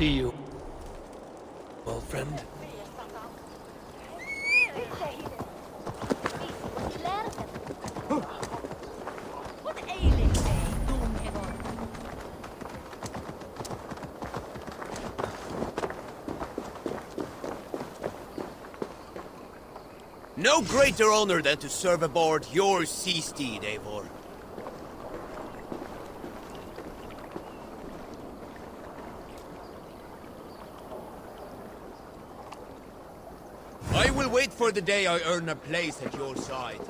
see you, old friend. No greater honor than to serve aboard your sea steed, Eivor. I will wait for the day I earn a place at your side.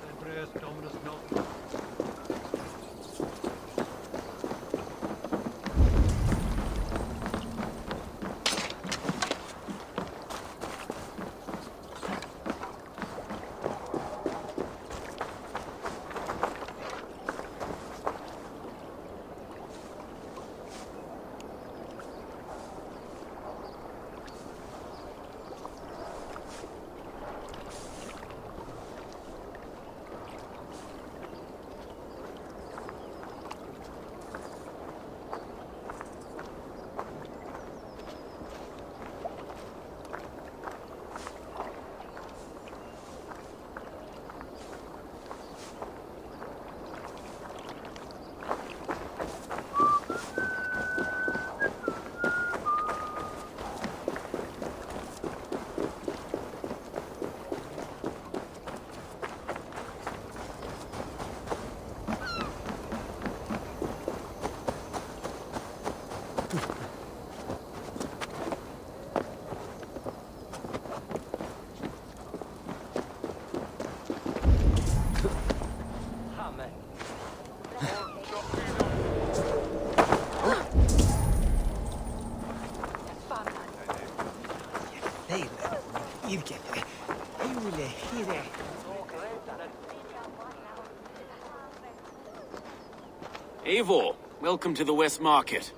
Eivor, welcome to the West Market.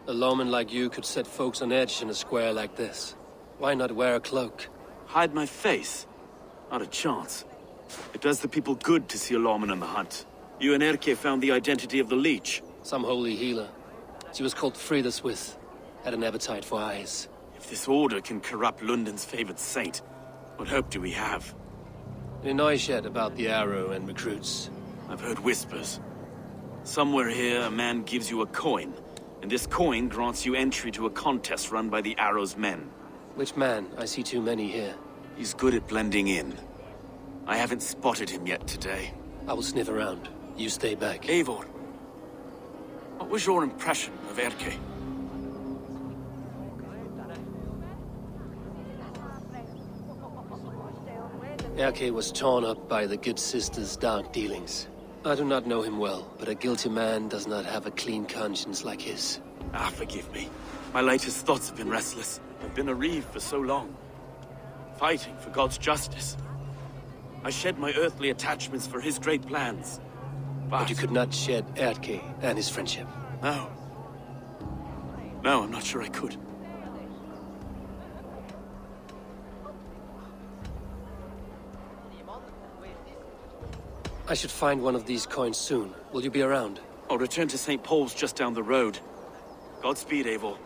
A lawman like you could set folks on edge in a square like this. Why not wear a cloak? Hide my face? Not a chance. It does the people good to see a lawman on the hunt. You and Erke found the identity of the leech. Some holy healer. She was called Frida Swith. Had an appetite for eyes. If this order can corrupt London's favored saint, what hope do we have? Any noise yet about the arrow and recruits? I've heard whispers. Somewhere here, a man gives you a coin, and this coin grants you entry to a contest run by the Arrow's men. Which man? I see too many here. He's good at blending in. I haven't spotted him yet today. I will sniff around. You stay back. Eivor, what was your impression of Erke? Erke was torn up by the good sister's dark dealings. I do not know him well, but a guilty man does not have a clean conscience like his. Ah, forgive me. My latest thoughts have been restless. I've been a reeve for so long. Fighting for God's justice. I shed my earthly attachments for his great plans. But you could not shed Erke and his friendship. No. No, I'm not sure I could. I should find one of these coins soon. Will you be around? I'll return to St. Paul's just down the road. Godspeed, Eivor.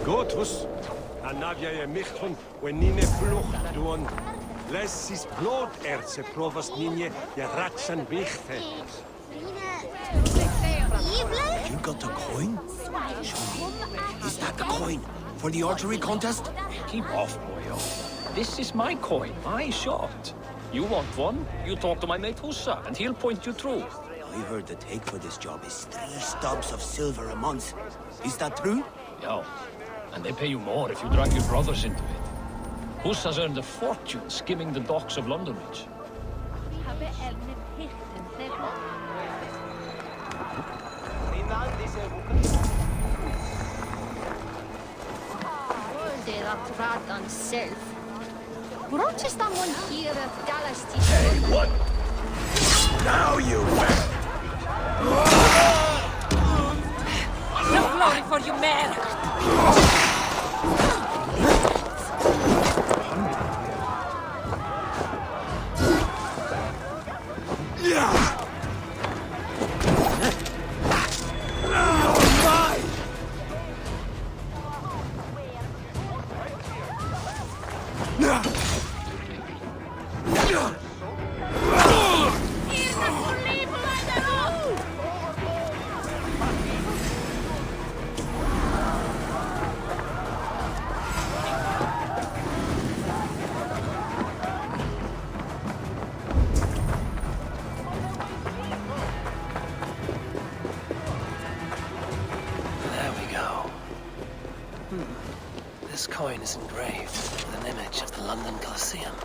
Gotus, Anavia e Michon, when Nine Flucht duon. Les is blood erze provas Nine, ja ratsan wichte. You got a coin? Show me. Is that the coin for the archery contest? Keep off, boyo. This is my coin, my shot. You want one? You talk to my mate Hussa, and he'll point you through. I heard the take for this job is 3 stubs of silver a month. Is that true? Yeah, and they pay you more if you drag your brothers into it. Hussa's earned a fortune skimming the docks of London Bridge. Hey, what? Now you win! No glory for you, man! This coin is engraved with an image of the London Colosseum.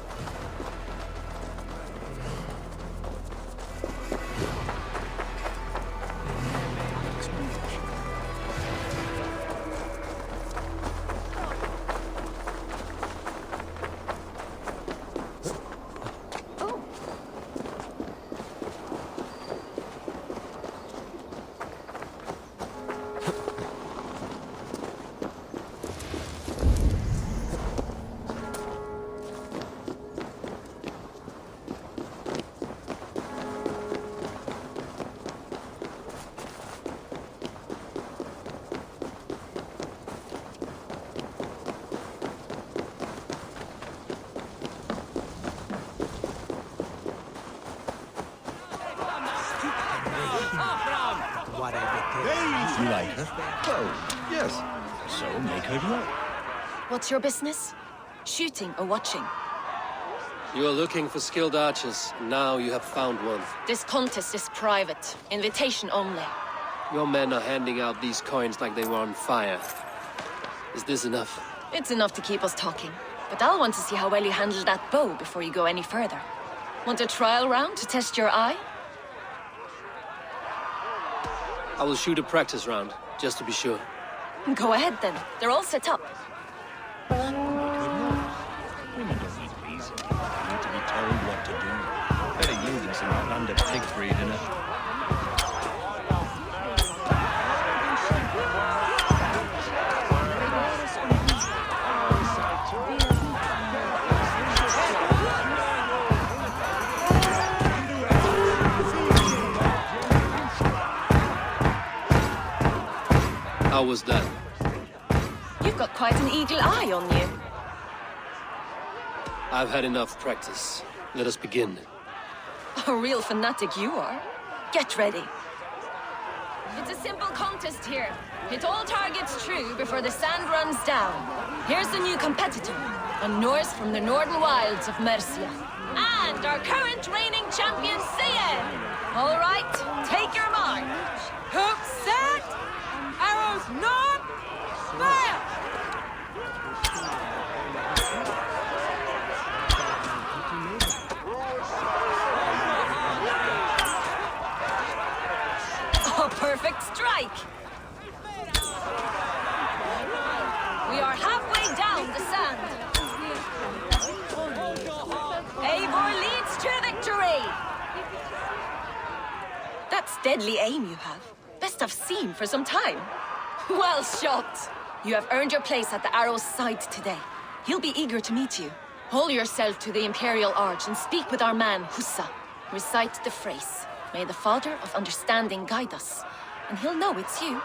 You like her? Oh, yes. So make her yours. What's your business? Shooting or watching? You are looking for skilled archers. Now you have found one. This contest is private. Invitation only. Your men are handing out these coins like they were on fire. Is this enough? It's enough to keep us talking. But I'll want to see how well you handle that bow before you go any further. Want a trial round to test your eye? I will shoot a practice round, just to be sure. Go ahead then. They're all set up. Women don't need reason. They need to be told what to do. Better yielding some Outlander pig breed in it. How was that? You've got quite an eagle eye on you. I've had enough practice. Let us begin. A real fanatic you are. Get ready. It's a simple contest here. Hit all targets true before the sand runs down. Here's the new competitor, a Norse from the northern wilds of Mercia. And our current reigning champion, Cien. All right, take your mark. Hooks set! Arrows not! Fire! A perfect strike! We are halfway down the sand. Eivor leads to victory! That's deadly aim you have. Best I've seen for some time. Well shot! You have earned your place at the Arrow's side today. He'll be eager to meet you. Haul yourself to the Imperial Arch and speak with our man, Hussa. Recite the phrase. May the Father of Understanding guide us. And he'll know it's you.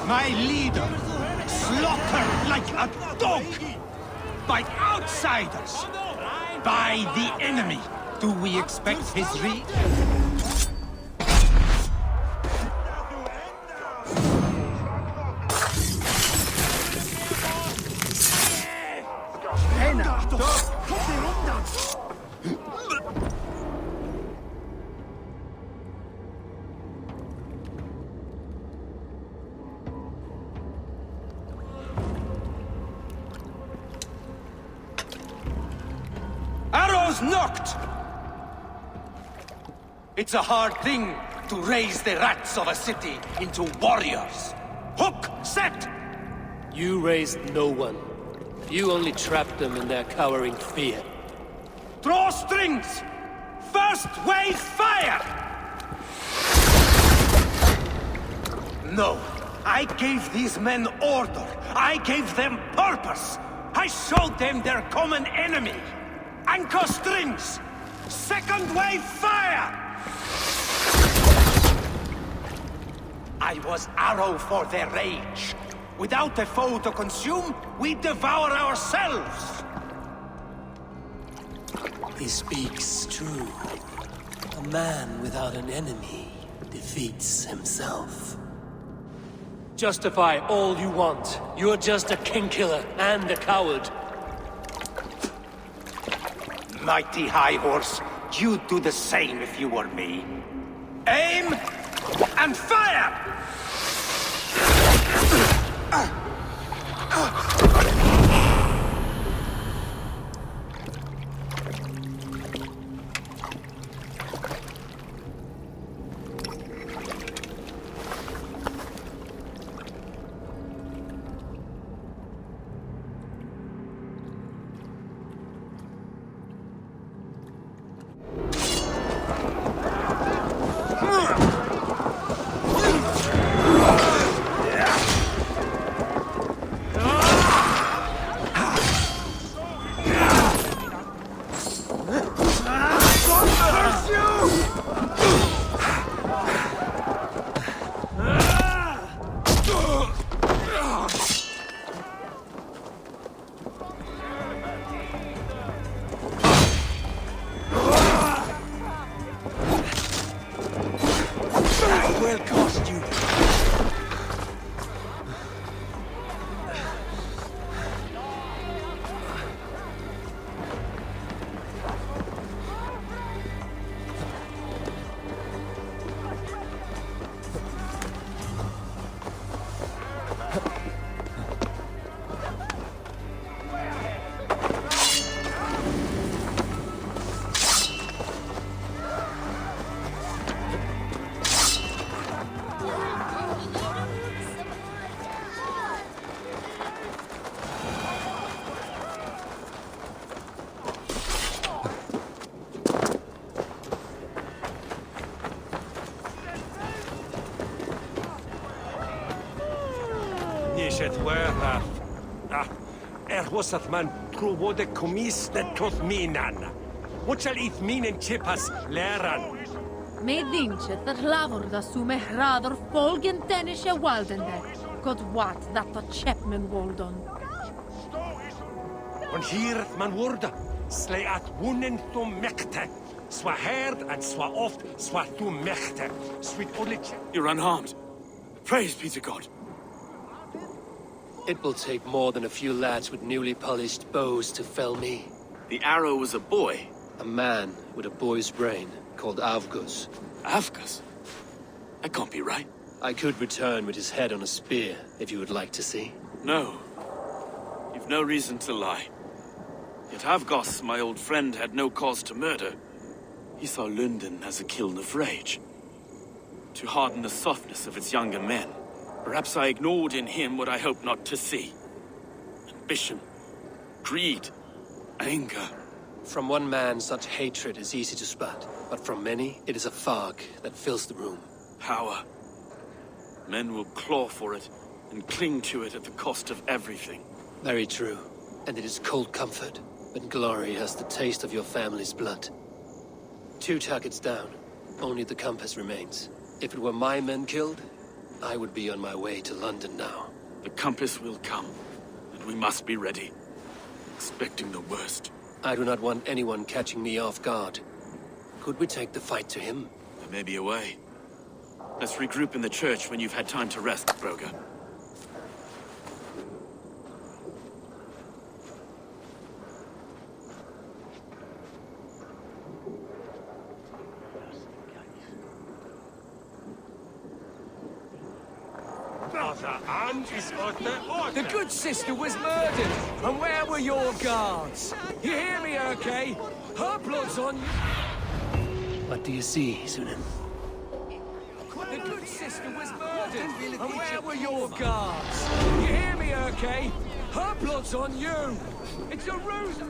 My leader, slaughtered like a dog by outsiders, by the enemy. Do we expect his read? Arrows knocked! It's a hard thing to raise the rats of a city into warriors. Hook, set! You raised no one. You only trapped them in their cowering fear. Draw strings! First wave fire! No, I gave these men order. I gave them purpose. I showed them their common enemy. Anchor strings! Second wave fire! I was arrow for their rage. Without a foe to consume, we devour ourselves! He speaks true. A man without an enemy defeats himself. Justify all you want. You're just a king-killer and a coward. Mighty High Horse, you'd do the same if you were me. Aim and fire! Wasat man trwod y cwmis na twth minan. What shall eith minen chipas leran? Med vinchet that lavor da sume hrador folgen tenische waldende. God wat that the chapman woldon. On hier man woorda. Slay at wunen thum mechte. Swa herd and swa oft swa thum mechte. Sweet olich. You're unharmed. Praise be to God. It will take more than a few lads with newly polished bows to fell me. The arrow was a boy. A man with a boy's brain, called Avgus. Avgus? That can't be right. I could return with his head on a spear, if you would like to see. No. You've no reason to lie. Yet Avgos, my old friend, had no cause to murder. He saw London as a kiln of rage. To harden the softness of its younger men. Perhaps I ignored in him what I hoped not to see. Ambition, greed, anger. From one man, such hatred is easy to spot, but from many, it is a fog that fills the room. Power. Men will claw for it and cling to it at the cost of everything. Very true. And it is cold comfort when glory has the taste of your family's blood. 2 targets down. Only the compass remains. If it were my men killed, I would be on my way to London now. The compass will come, and we must be ready. Expecting the worst. I do not want anyone catching me off guard. Could we take the fight to him? There may be a way. Let's regroup in the church when you've had time to rest, Broga. The good sister was murdered, and where were your guards? You hear me, okay? Her blood's on you. What do you see, Sunan? The good sister was murdered, and where were your guards? You hear me, okay? Her blood's on you! It's a ruse!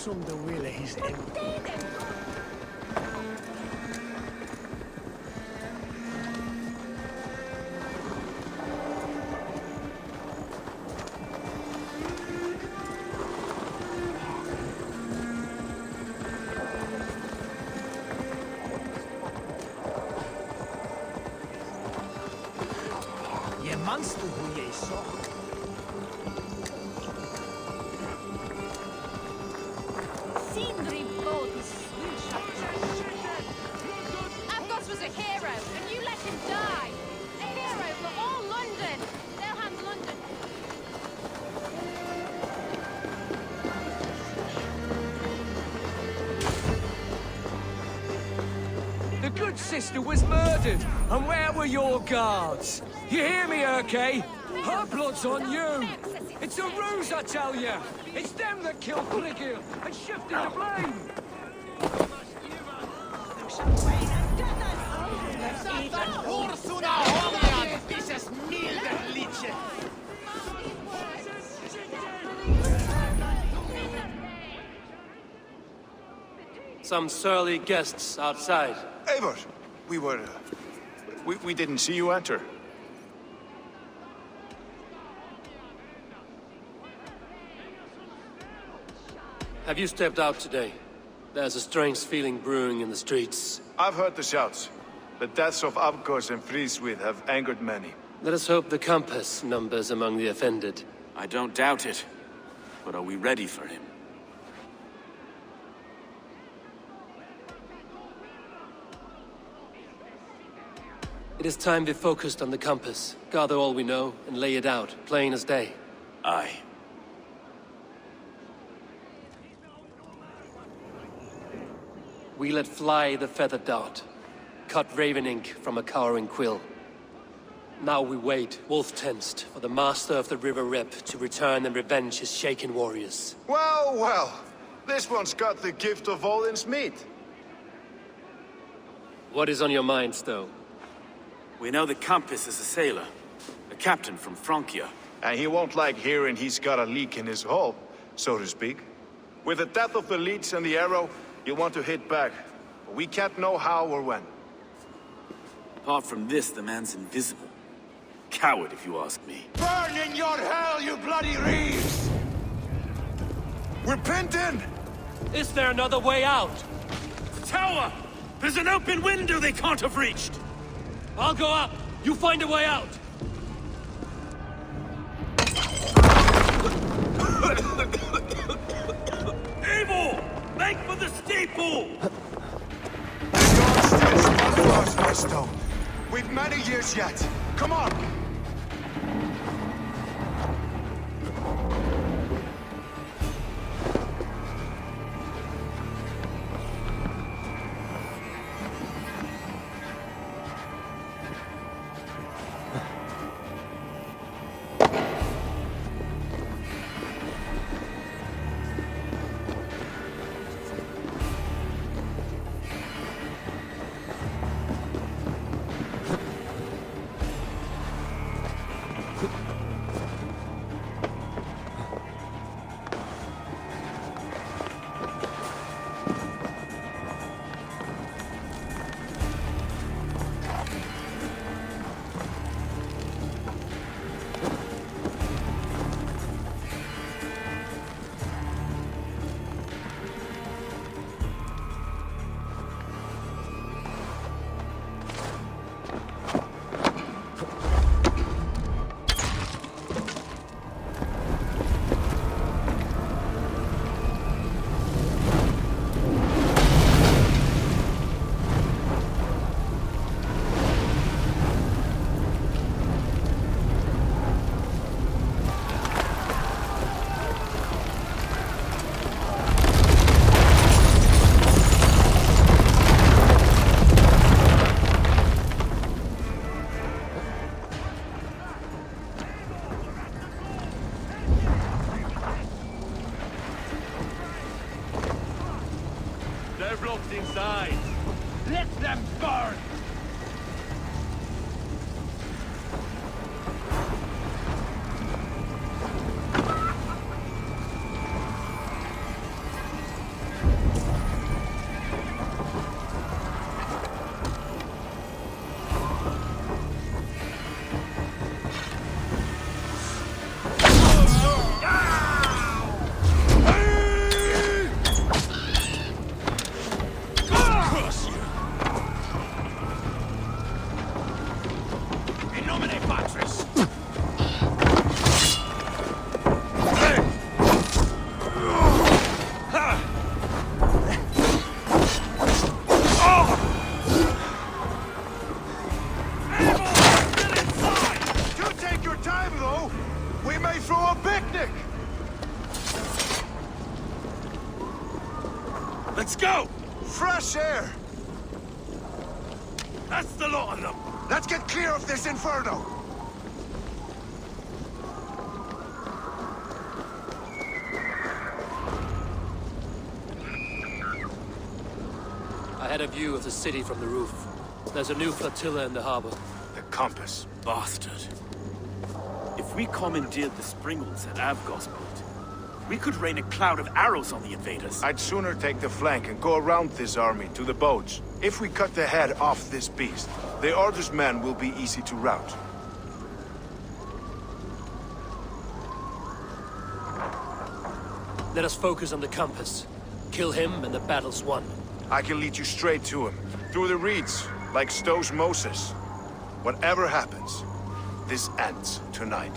Som de willen is Je manst du hoe je zocht. Argos was a hero, and you let him die. A hero for all London. They'll hand London. The good sister was murdered, and where were your guards? You hear me, okay? Her blood's on you! It's a ruse, I tell you! It's them that killed Brigil and shifted the blame! Some surly guests outside. Eivor, we didn't see you enter. Have you stepped out today? There's a strange feeling brewing in the streets. I've heard the shouts. The deaths of Avgos and Friswith have angered many. Let us hope the Compass numbers among the offended. I don't doubt it. But are we ready for him? It is time we focused on the Compass, gather all we know, and lay it out, plain as day. Aye. We let fly the feathered dart, cut raven ink from a cowering quill. Now we wait, wolf-tensed, for the master of the River Rep to return and revenge his shaken warriors. Well, well. This one's got the gift of Odin's meat. What is on your minds, though? We know the Compass is a sailor, a captain from Francia. And he won't like hearing he's got a leak in his hull, so to speak. With the death of the leech and the arrow, you'll want to hit back. But we can't know how or when. Apart from this, the man's invisible. Coward, if you ask me. Burn in your hell, you bloody reeves! We're pinned in! Is there another way out? Tower! There's an open window they can't have reached! I'll go up. You find a way out. Evil! Make for the steeple! You're still smart for us, Westo. We've many years yet. Come on! They're blocked inside. Let them burn! Let's go! Fresh air! That's the lot of them! Let's get clear of this inferno! I had a view of the city from the roof. There's a new flotilla in the harbor. The compass. Bastard. If we commandeered the Springles at Avgos boat, we could rain a cloud of arrows on the invaders. I'd sooner take the flank and go around this army to the boats. If we cut the head off this beast, the Order's men will be easy to rout. Let us focus on the compass. Kill him and the battle's won. I can lead you straight to him, through the reeds, like Stowe's Moses. Whatever happens, this ends tonight.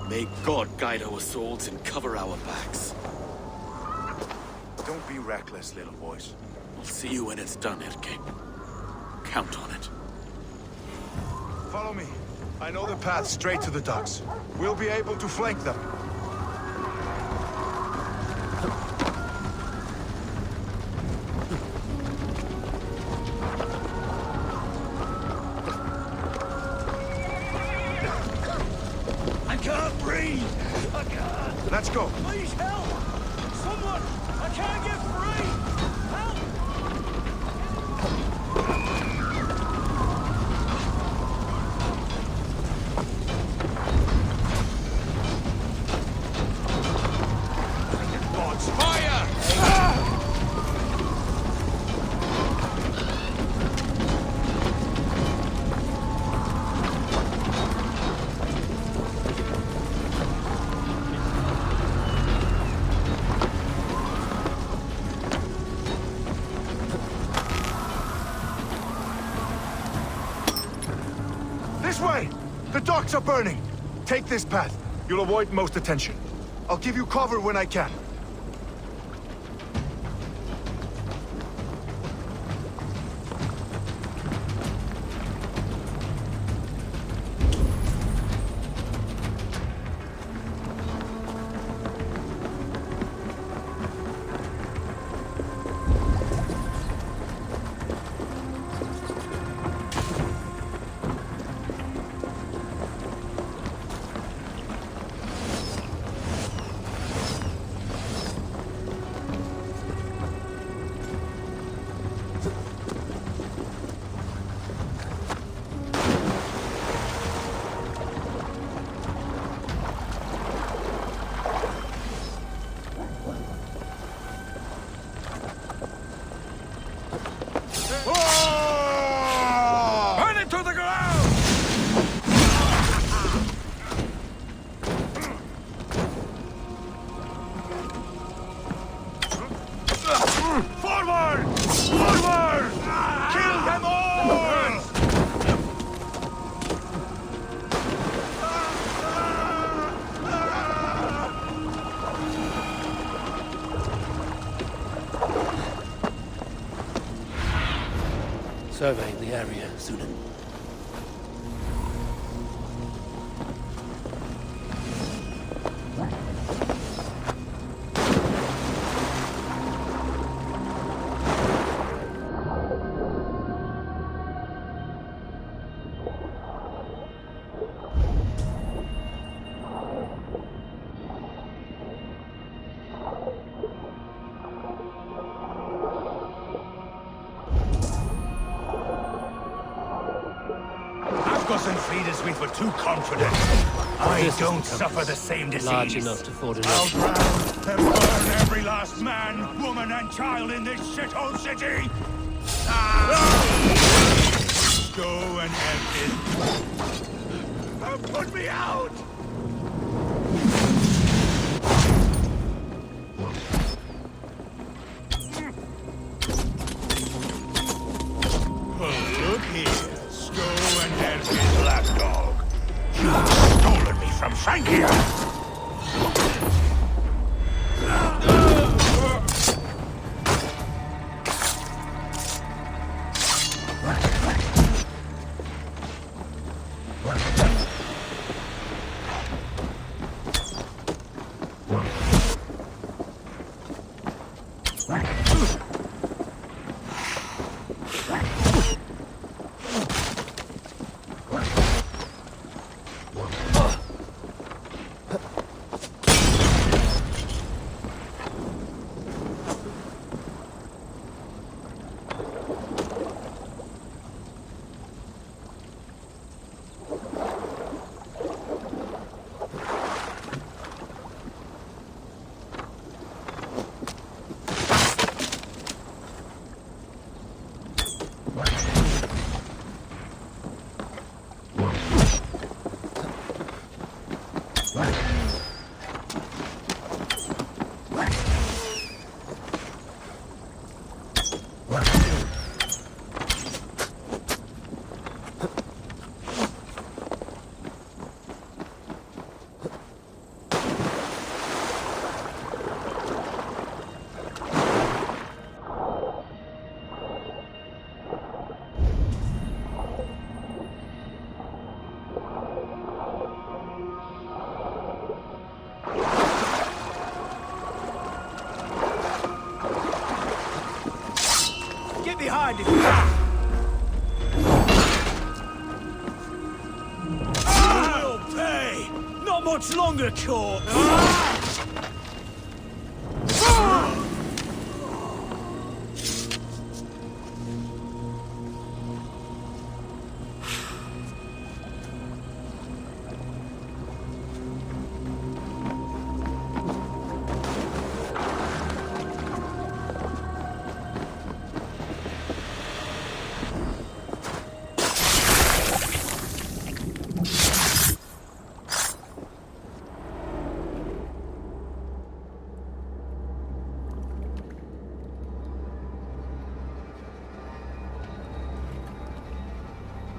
May God guide our swords and cover our backs. Don't be reckless, little boys. I'll see you when it's done, Erke. Count on it. Follow me. I know the path straight to the docks. We'll be able to flank them. I can't breathe! I can't! Let's go. Please help! Someone! I can't get free! Help! God's fire! The docks are burning! Take this path. You'll avoid most attention. I'll give you cover when I can. Burn it to the ground! Forward! Forward! Kill them all! Surveying the area, Sunan. Argos and Friedesmith were too confident. I This is don't the suffer compass. the same disease. Large enough to ford an I'll ocean. drown and burn every last man, woman, and child in this shithole city! Go and end it. Put me out! Look here. Go and end his last dog. You've stolen me from Frankia! Get behind it! You will pay! Not much longer, corpse!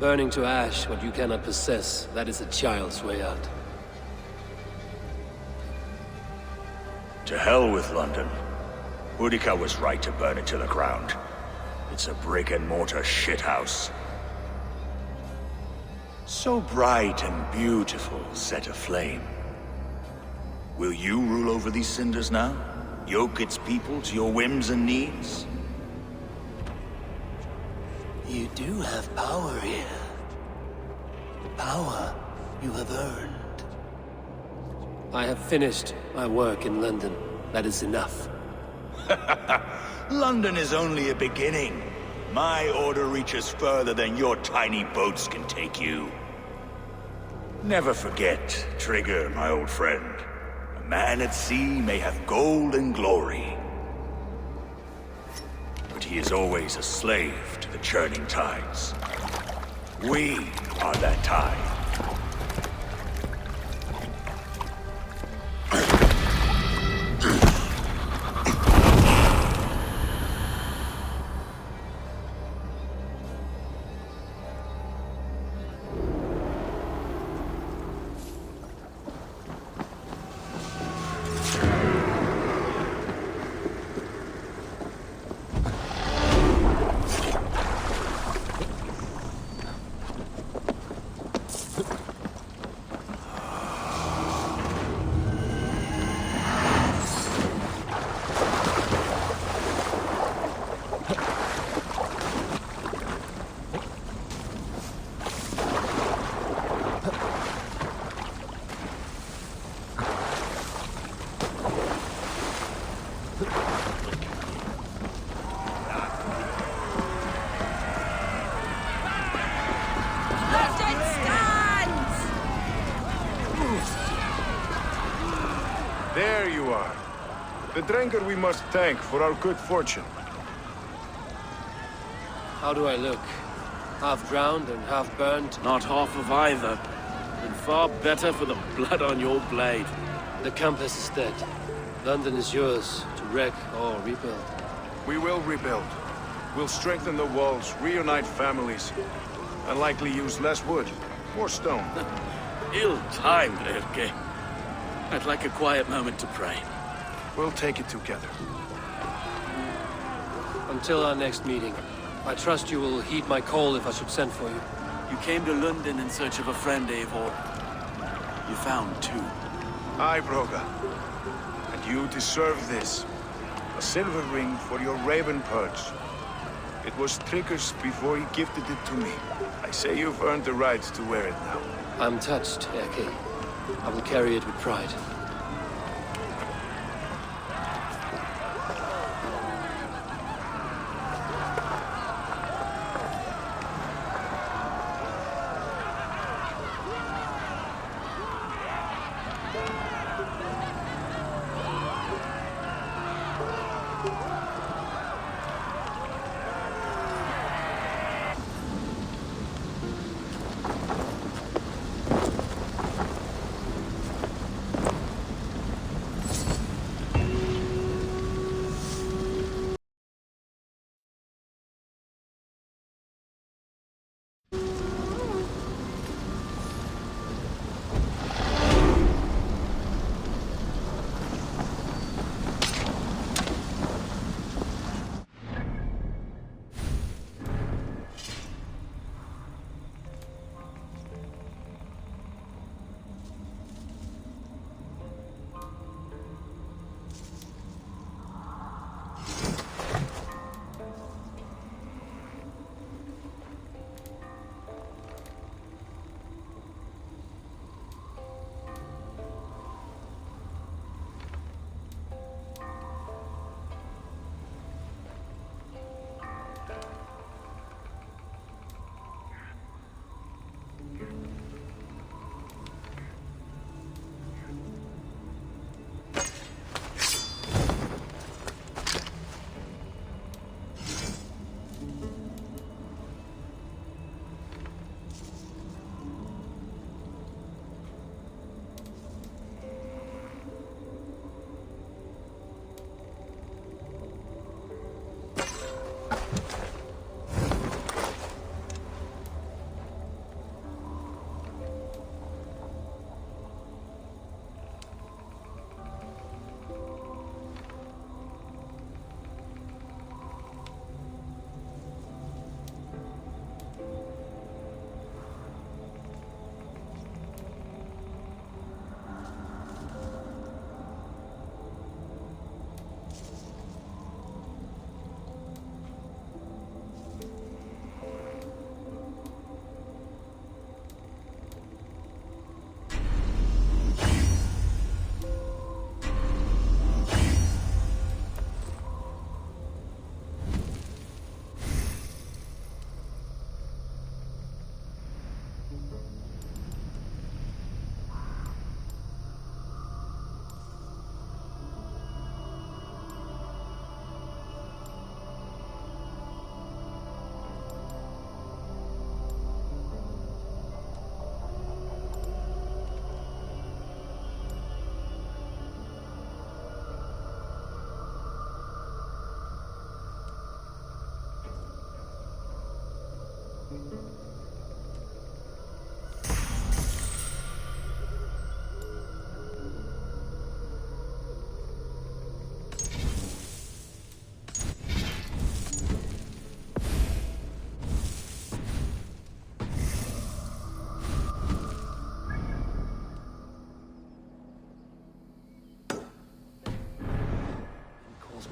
Burning to ash what you cannot possess, that is a child's way out. To hell with London. Boudica was right to burn it to the ground. It's a brick-and-mortar shithouse. So bright and beautiful, set aflame. Will you rule over these cinders now? Yoke its people to your whims and needs? You do have power here. Power you have earned. I have finished my work in London. That is enough. London is only a beginning. My order reaches further than your tiny boats can take you. Never forget, Trigger, my old friend. A man at sea may have gold and glory, but he is always a slave to the churning tides. We are that tide. There you are. The drinker we must thank for our good fortune. How do I look? Half drowned and half burned? Not half of either. And far better for the blood on your blade. The compass is dead. London is yours, to wreck or rebuild. We will rebuild. We'll strengthen the walls, reunite families, and likely use less wood, more stone. Ill-timed, Erke. I'd like a quiet moment to pray. We'll take it together. Until our next meeting, I trust you will heed my call if I should send for you. You came to London in search of a friend, Eivor. You found two. Aye, Broga. And you deserve this. A silver ring for your raven perch. It was Trigger's before he gifted it to me. I say you've earned the right to wear it now. I'm touched, Erke. I will carry it with pride.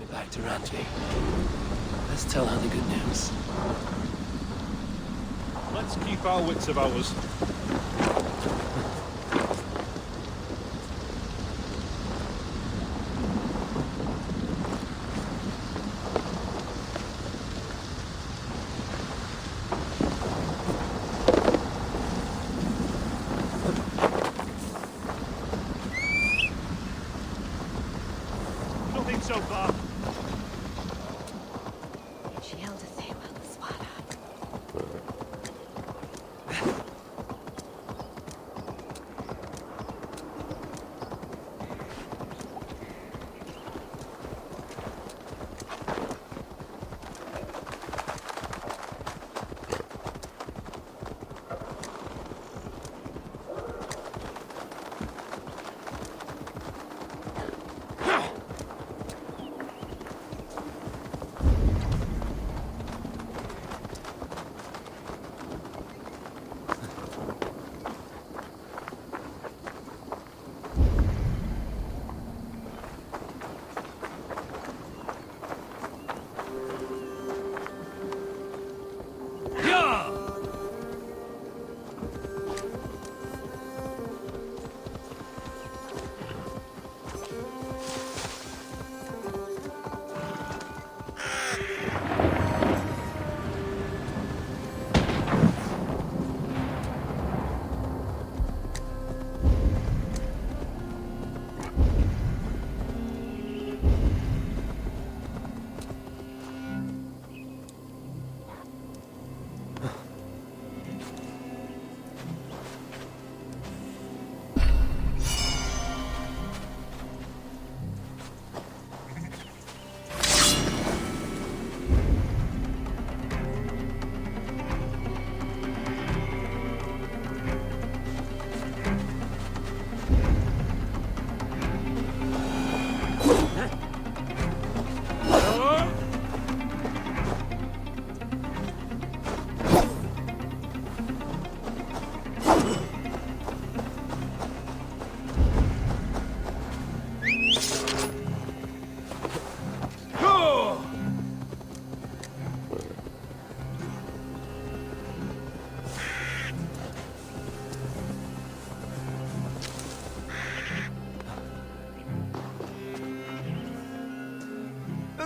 me back to Randvi. Let's tell her the good news. Let's keep our wits about us. Nothing so far.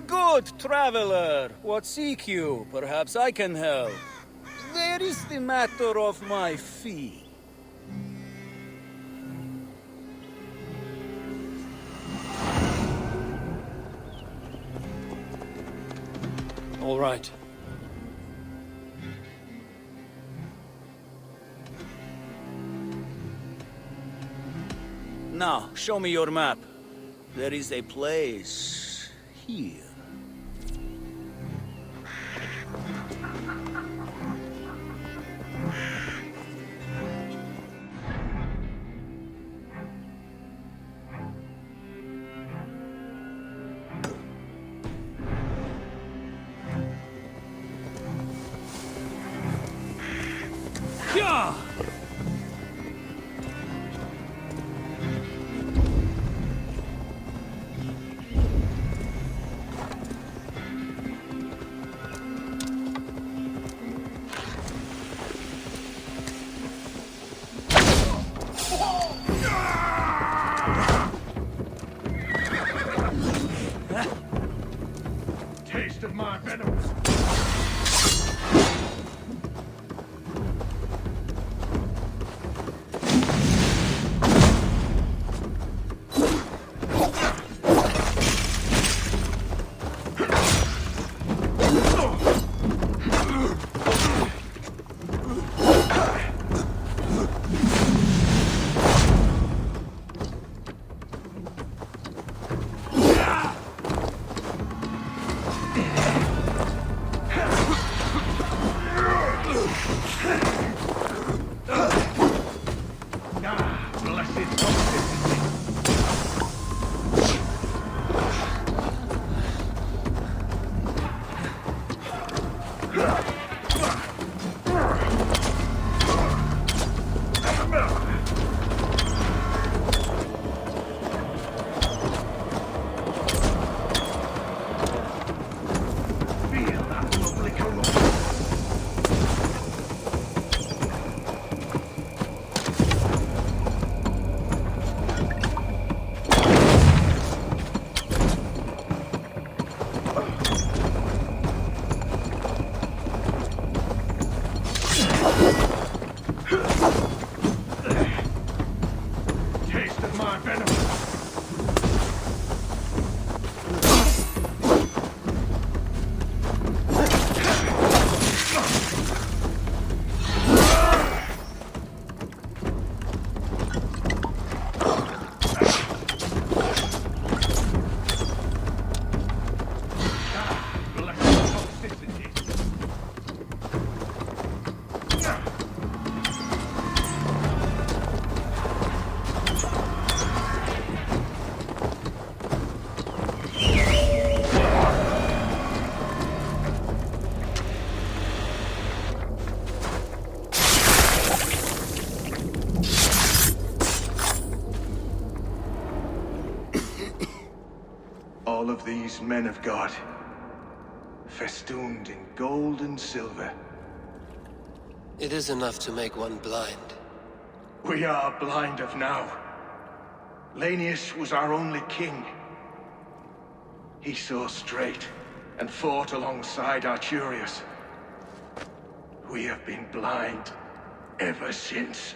Good traveler, what seek you? Perhaps I can help. There is the matter of my fee. All right. Now, show me your map. There is a place here. Yeah! Taste of my venom. all of these men of God, festooned in gold and silver. It is enough to make one blind. We are blind of now. Lanius was our only king. He saw straight and fought alongside Arturius. We have been blind ever since.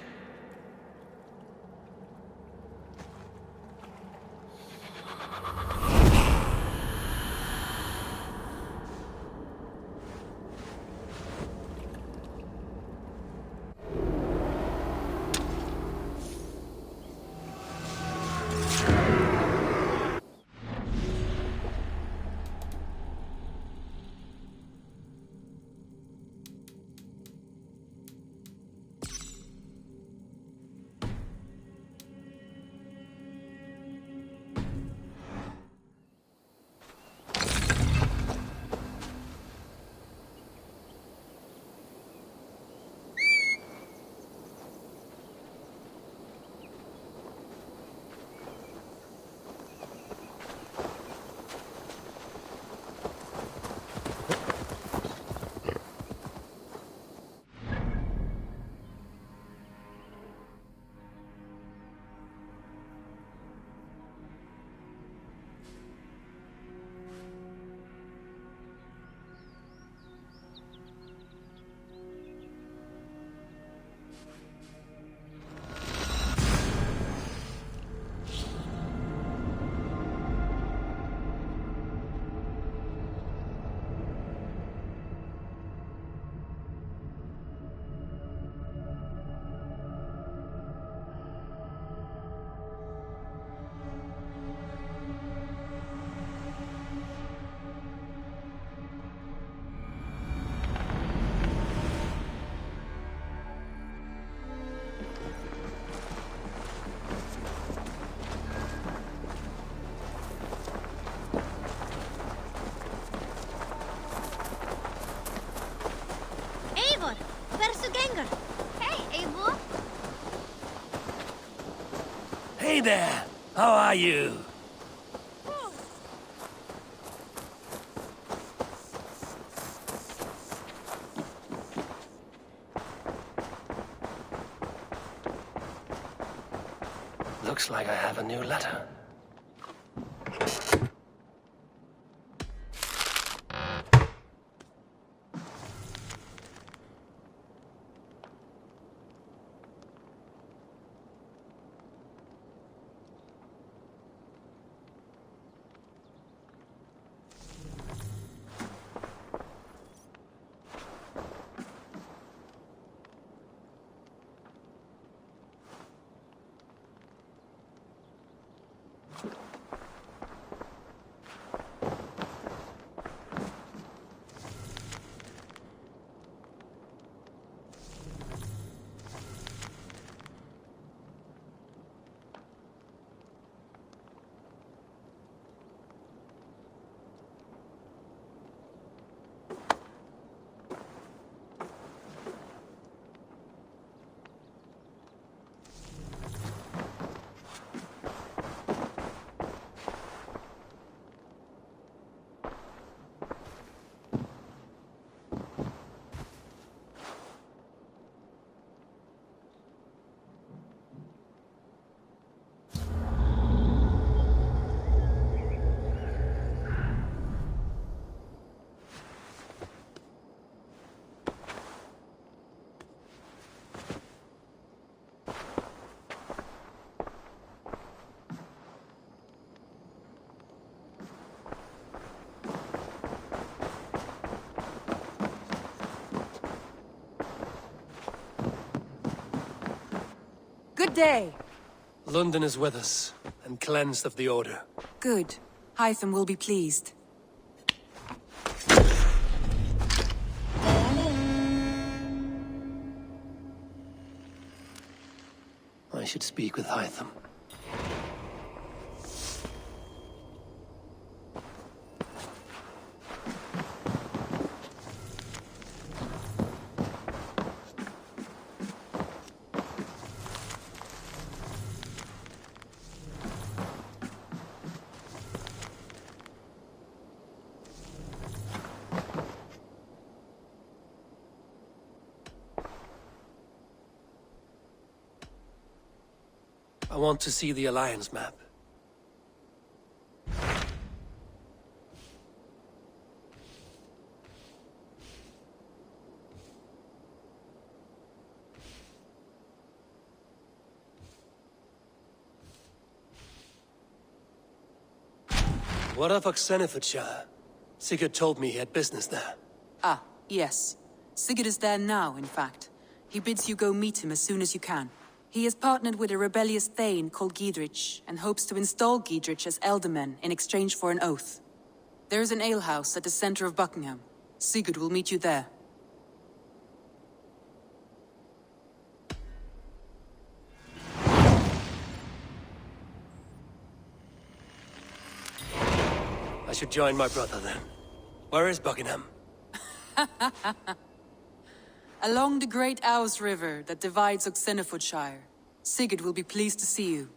Hey there! How are you? Looks like I have a new letter. Good day. London is with us, and cleansed of the Order. Good. Hytham will be pleased. I should speak with Hytham. I want to see the Alliance map. What of Oxenfordshire? Sigurd told me he had business there. Ah, yes. Sigurd is there now, in fact. He bids you go meet him as soon as you can. He has partnered with a rebellious Thane called Giedrich, and hopes to install Giedrich as Elderman in exchange for an oath. There is an alehouse at the center of Buckingham. Sigurd will meet you there. I should join my brother then. Where is Buckingham? Along the great Ouse River that divides Oxenfordshire. Sigurd will be pleased to see you.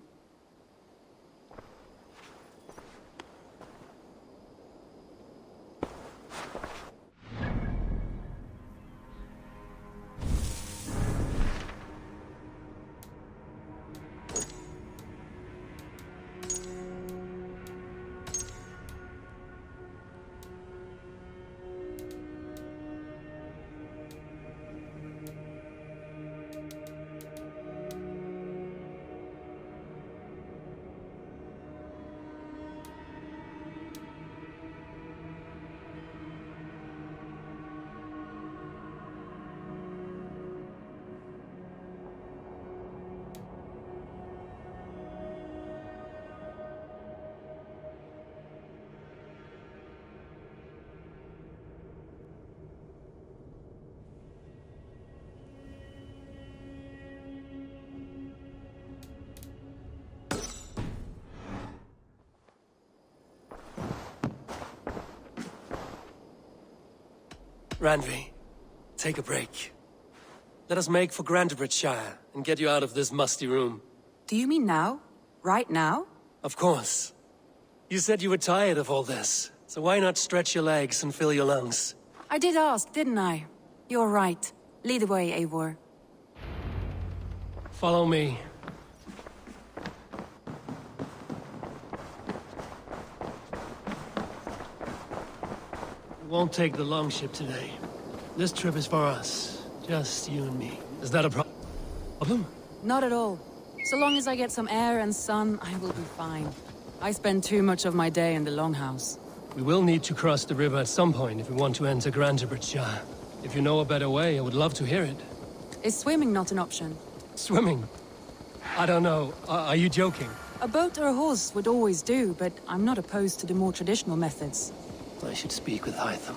Randvi, take a break. Let us make for Grantebridgeshire and get you out of this musty room. Do you mean now? Right now? Of course. You said you were tired of all this, so why not stretch your legs and fill your lungs? I did ask, didn't I? You're right. Lead the way, Eivor. Follow me. We won't take the longship today. This trip is for us. Just you and me. Is that a problem? Not at all. So long as I get some air and sun, I will be fine. I spend too much of my day in the Longhouse. We will need to cross the river at some point if we want to enter Grantebridgeshire. If you know a better way, I would love to hear it. Is swimming not an option? Swimming? I don't know. Are you joking? A boat or a horse would always do, but I'm not opposed to the more traditional methods. I should speak with Hytham.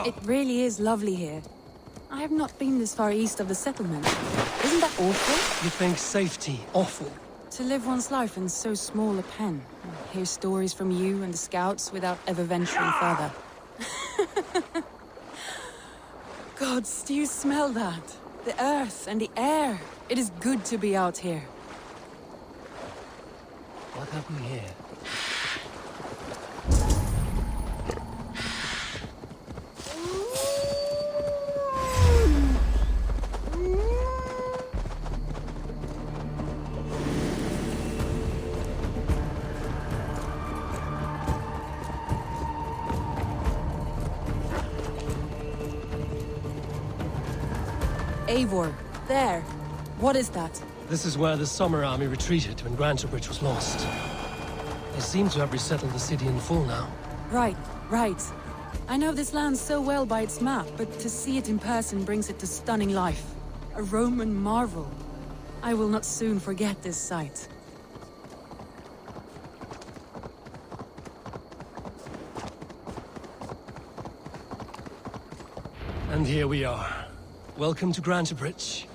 It really is lovely here. I have not been this far east of the settlement. Isn't that awful? You think safety awful? To live one's life in so small a pen. Hear stories from you and the scouts without ever venturing further. Gods, do you smell that? The earth and the air. It is good to be out here. What have we here? Eivor, there. What is that? This is where the Summer Army retreated when Grantebridge was lost. They seem to have resettled the city in full now. Right, right. I know this land so well by its map, but to see it in person brings it to stunning life. A Roman marvel. I will not soon forget this sight. And here we are. Welcome to Grantebridge.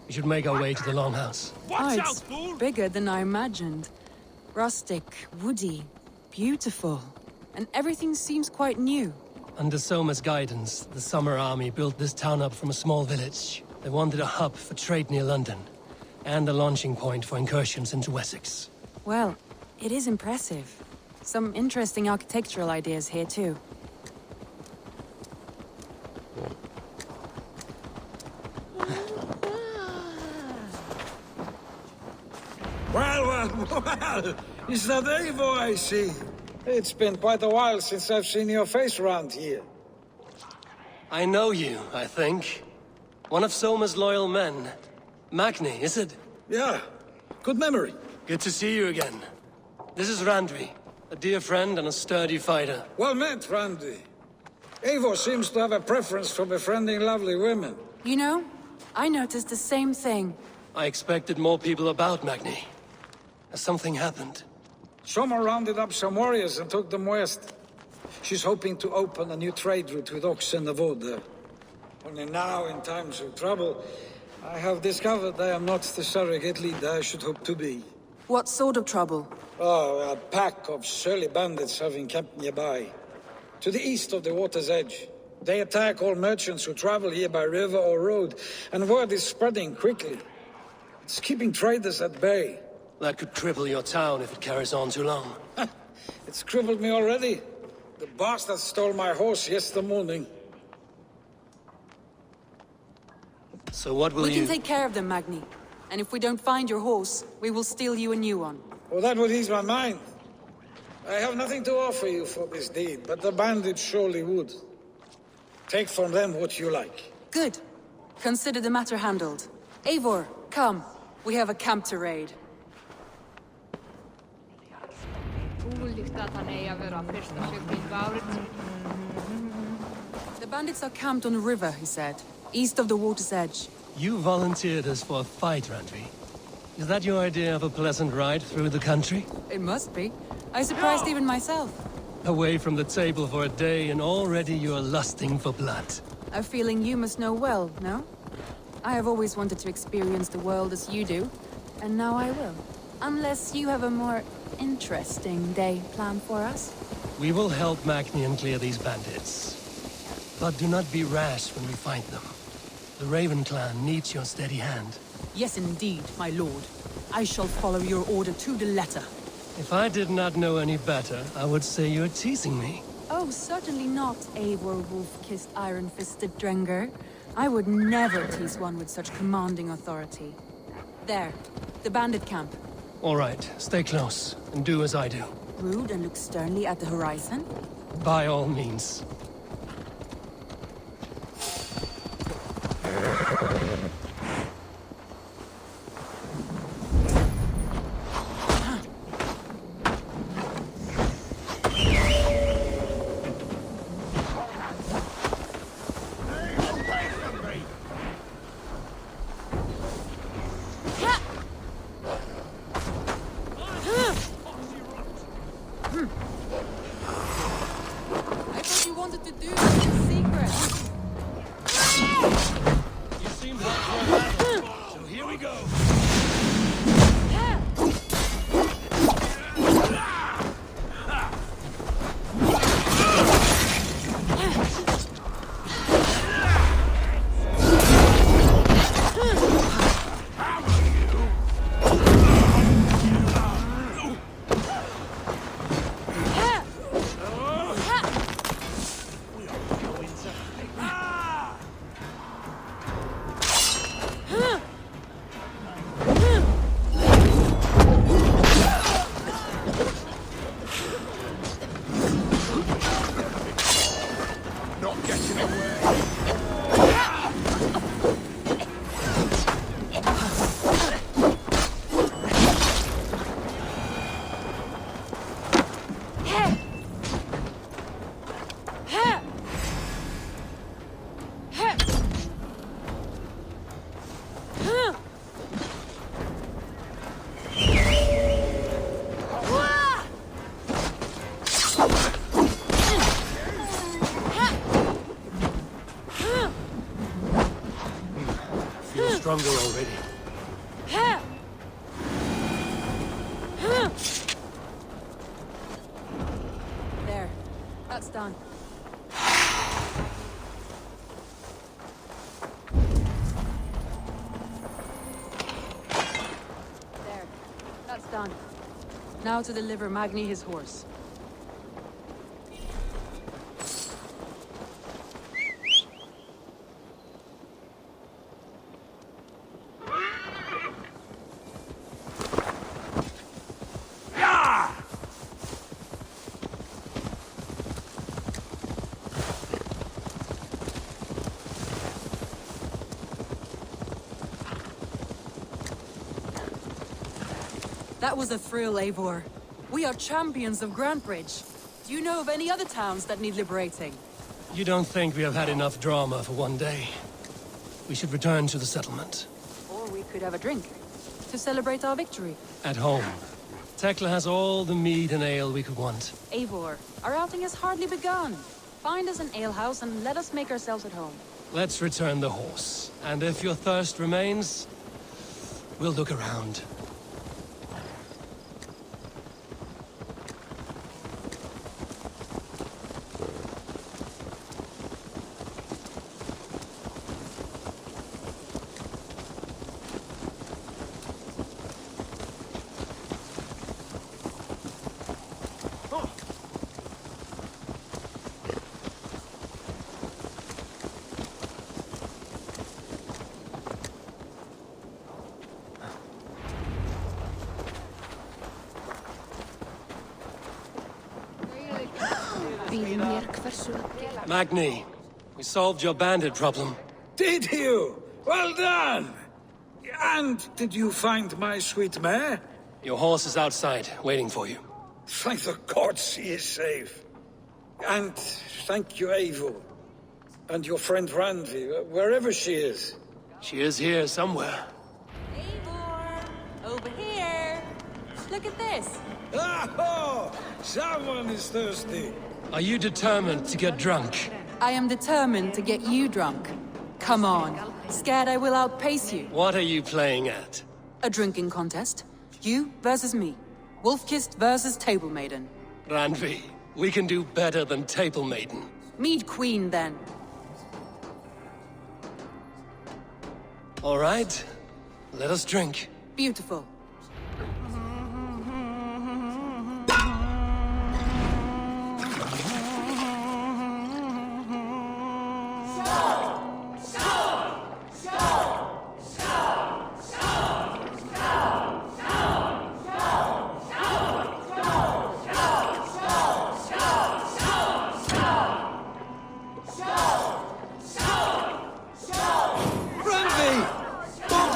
We should make our way to the Longhouse. It's bigger than I imagined. Rustic, woody, beautiful. And everything seems quite new. Under Soma's guidance, the Summer Army built this town up from a small village. They wanted a hub for trade near London, and a launching point for incursions into Wessex. Well, it is impressive. Some interesting architectural ideas here too. Well, is that Eivor I see? It's been quite a while since I've seen your face around here. I know you, I think. One of Soma's loyal men. Magni, is it? Yeah, good memory. Good to see you again. This is Randvi, a dear friend and a sturdy fighter. Well met, Randvi. Eivor seems to have a preference for befriending lovely women. You know, I noticed the same thing. I expected more people about Magni. Has something happened? Soma rounded up some warriors and took them west. She's hoping to open a new trade route with Ox and the Wood there. Only now, in times of trouble, I have discovered I am not the surrogate leader I should hope to be. What sort of trouble? Oh, a pack of surly bandits have encamped nearby. To the east of the water's edge. They attack all merchants who travel here by river or road, and word is spreading quickly. It's keeping traders at bay. That could cripple your town if it carries on too long. It's crippled me already. The bastard stole my horse yesterday morning. So what will We can take care of them, Magni. And if we don't find your horse, we will steal you a new one. Oh, that would ease my mind. I have nothing to offer you for this deed, but the bandits surely would. Take from them what you like. Good. Consider the matter handled. Eivor, come. We have a camp to raid. The bandits are camped on the river, he said. East of the water's edge. You volunteered us for a fight, Randvi. Is that your idea of a pleasant ride through the country? It must be. I surprised even myself. Away from the table for a day and already you are lusting for blood. A feeling you must know well, no? I have always wanted to experience the world as you do, and now I will. Unless you have a more interesting day planned for us. We will help Magnian clear these bandits. But do not be rash when we find them. The Raven clan needs your steady hand. Yes, indeed, my lord. I shall follow your order to the letter. If I did not know any better, I would say you're teasing me. Oh, certainly not, Eivor wolf-kissed iron-fisted Drenger. I would never tease one with such commanding authority. There, the bandit camp. All right, stay close, and do as I do. Rude and look sternly at the horizon? By all means. stronger already. There. That's done. There. That's done. Now to deliver Magni his horse. That was a thrill, Eivor. We are champions of Grantbridge. Do you know of any other towns that need liberating? You don't think we have had enough drama for one day? We should return to the settlement. Or we could have a drink. To celebrate our victory. At home. Tekla has all the mead and ale we could want. Eivor, our outing has hardly begun. Find us an alehouse and let us make ourselves at home. Let's return the horse. And if your thirst remains, we'll look around. Magni, we solved your bandit problem. Did you? Well done! And did you find my sweet mare? Your horse is outside, waiting for you. Thank the gods she is safe. And thank you, Eivor. And your friend Randvi, wherever she is. She is here somewhere. Eivor! Over here! Look at this! Oh! Someone is thirsty. Are you determined to get drunk? I am determined to get you drunk. Come on. Scared I will outpace you? What are you playing at? A drinking contest. You versus me. Wolf-kissed versus Table Maiden. Randvi, we can do better than Table Maiden. Mead Queen, then. All right. Let us drink. Beautiful.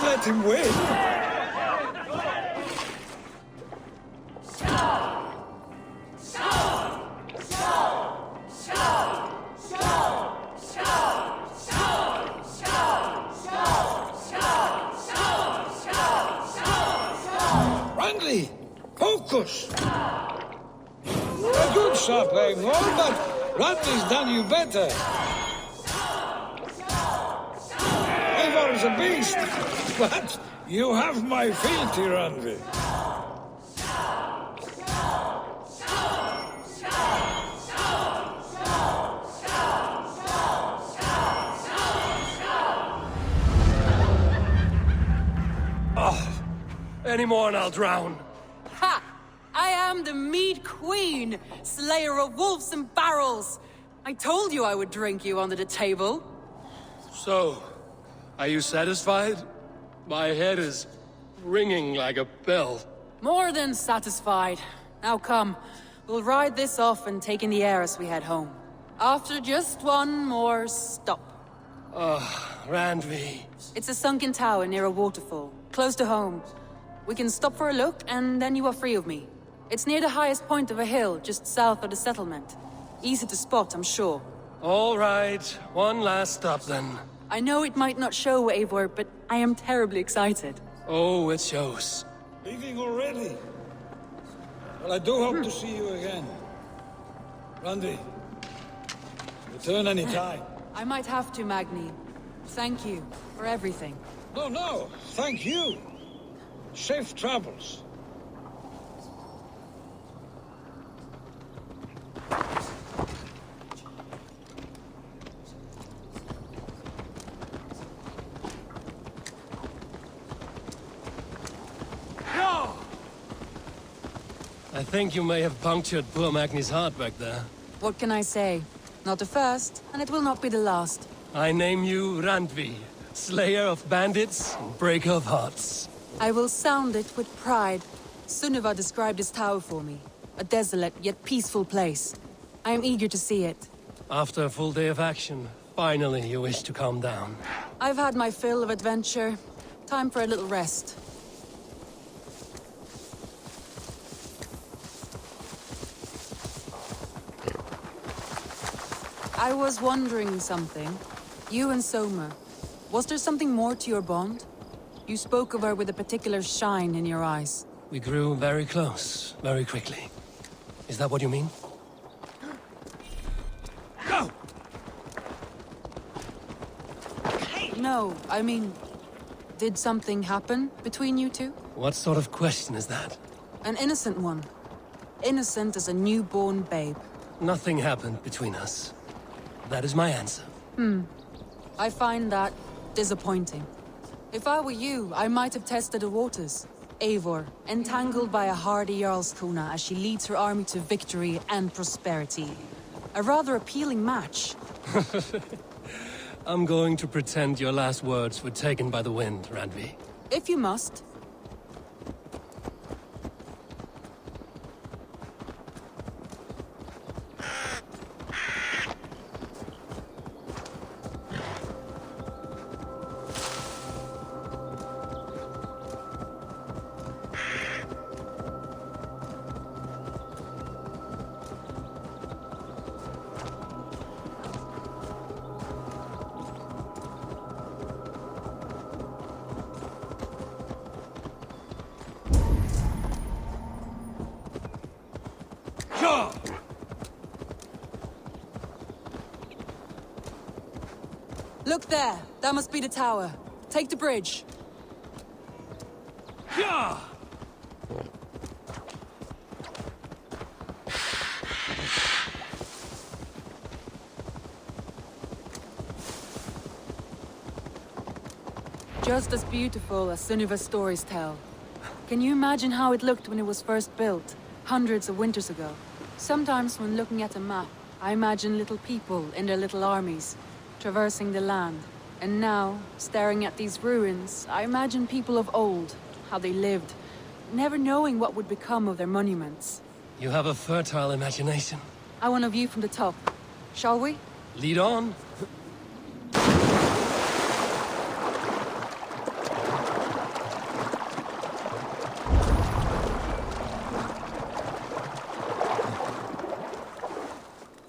Let him win! Randley! Focus! A good shot playing all, but Randley's done you better. Eivor is a beast, but you have my fealty, Randvi. Oh, any more and I'll drown. Ha! I am the Mead Queen, slayer of wolves and barrels. I told you I would drink you under the table. So, are you satisfied? My head is ringing like a bell. More than satisfied. Now come, we'll ride this off and take in the air as we head home. After just one more stop. Randvi. It's a sunken tower near a waterfall, close to home. We can stop for a look, and then you are free of me. It's near the highest point of a hill, just south of the settlement. Easy to spot, I'm sure. All right, one last stop then. I know it might not show, Eivor, but I am terribly excited. Oh, it shows. Leaving already? Well, I do hope to see you again. Randy, return any time. I might have to, Magni. Thank you for everything. No, no, thank you. Safe travels. I think you may have punctured poor Magni's heart back there. What can I say? Not the first, and it will not be the last. I name you Randvi, slayer of bandits and breaker of hearts. I will sound it with pride. Sunniva described this tower for me. A desolate yet peaceful place. I am eager to see it. After a full day of action, finally you wish to calm down. I've had my fill of adventure. Time for a little rest. I was wondering something. You and Soma. Was there something more to your bond? You spoke of her with a particular shine in your eyes. We grew very close, very quickly. Is that what you mean? Go! No, I mean... Did something happen between you two? What sort of question is that? An innocent one. Innocent as a newborn babe. Nothing happened between us. That is my answer. I find that disappointing. If I were you, I might have tested the waters. Eivor, entangled by a hardy Jarlskona as she leads her army to victory and prosperity. A rather appealing match. I'm going to pretend your last words were taken by the wind, Randvi. If you must. Look there! That must be the tower. Take the bridge. Just as beautiful as Sunniva's stories tell. Can you imagine how it looked when it was first built, hundreds of winters ago? Sometimes when looking at a map, I imagine little people in their little armies, traversing the land. And now, staring at these ruins, I imagine people of old, how they lived, never knowing what would become of their monuments. You have a fertile imagination. I want a view from the top. Shall we? Lead on.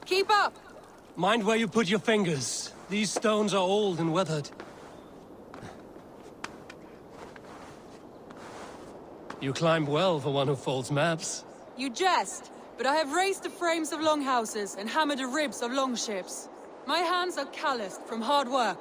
Keep up! Mind where you put your fingers. These stones are old and weathered. You climb well for one who folds maps. You jest, but I have raised the frames of longhouses and hammered the ribs of longships. My hands are calloused from hard work.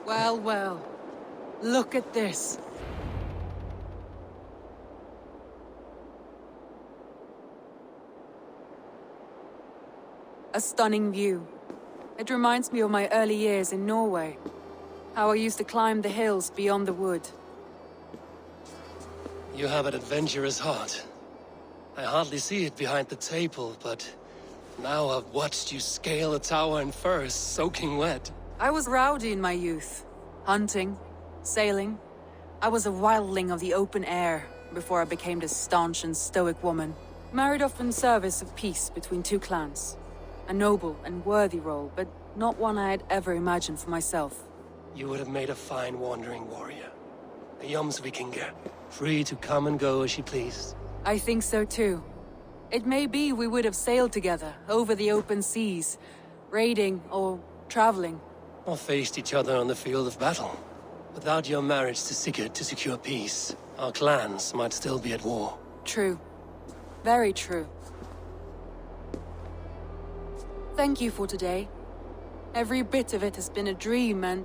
Well, well. Look at this. A stunning view. It reminds me of my early years in Norway. How I used to climb the hills beyond the wood. You have an adventurous heart. I hardly see it behind the table, but now I've watched you scale a tower in furs, soaking wet. I was rowdy in my youth. Hunting, sailing. I was a wildling of the open air before I became this staunch and stoic woman. Married off in service of peace between two clans. A noble and worthy role, but not one I had ever imagined for myself. You would have made a fine wandering warrior. A Jomsvikinger, free to come and go as she pleased. I think so too. It may be we would have sailed together over the open seas, raiding or traveling. or faced each other on the field of battle. Without your marriage to Sigurd to secure peace, our clans might still be at war. True. Very true. Thank you for today. Every bit of it has been a dream, and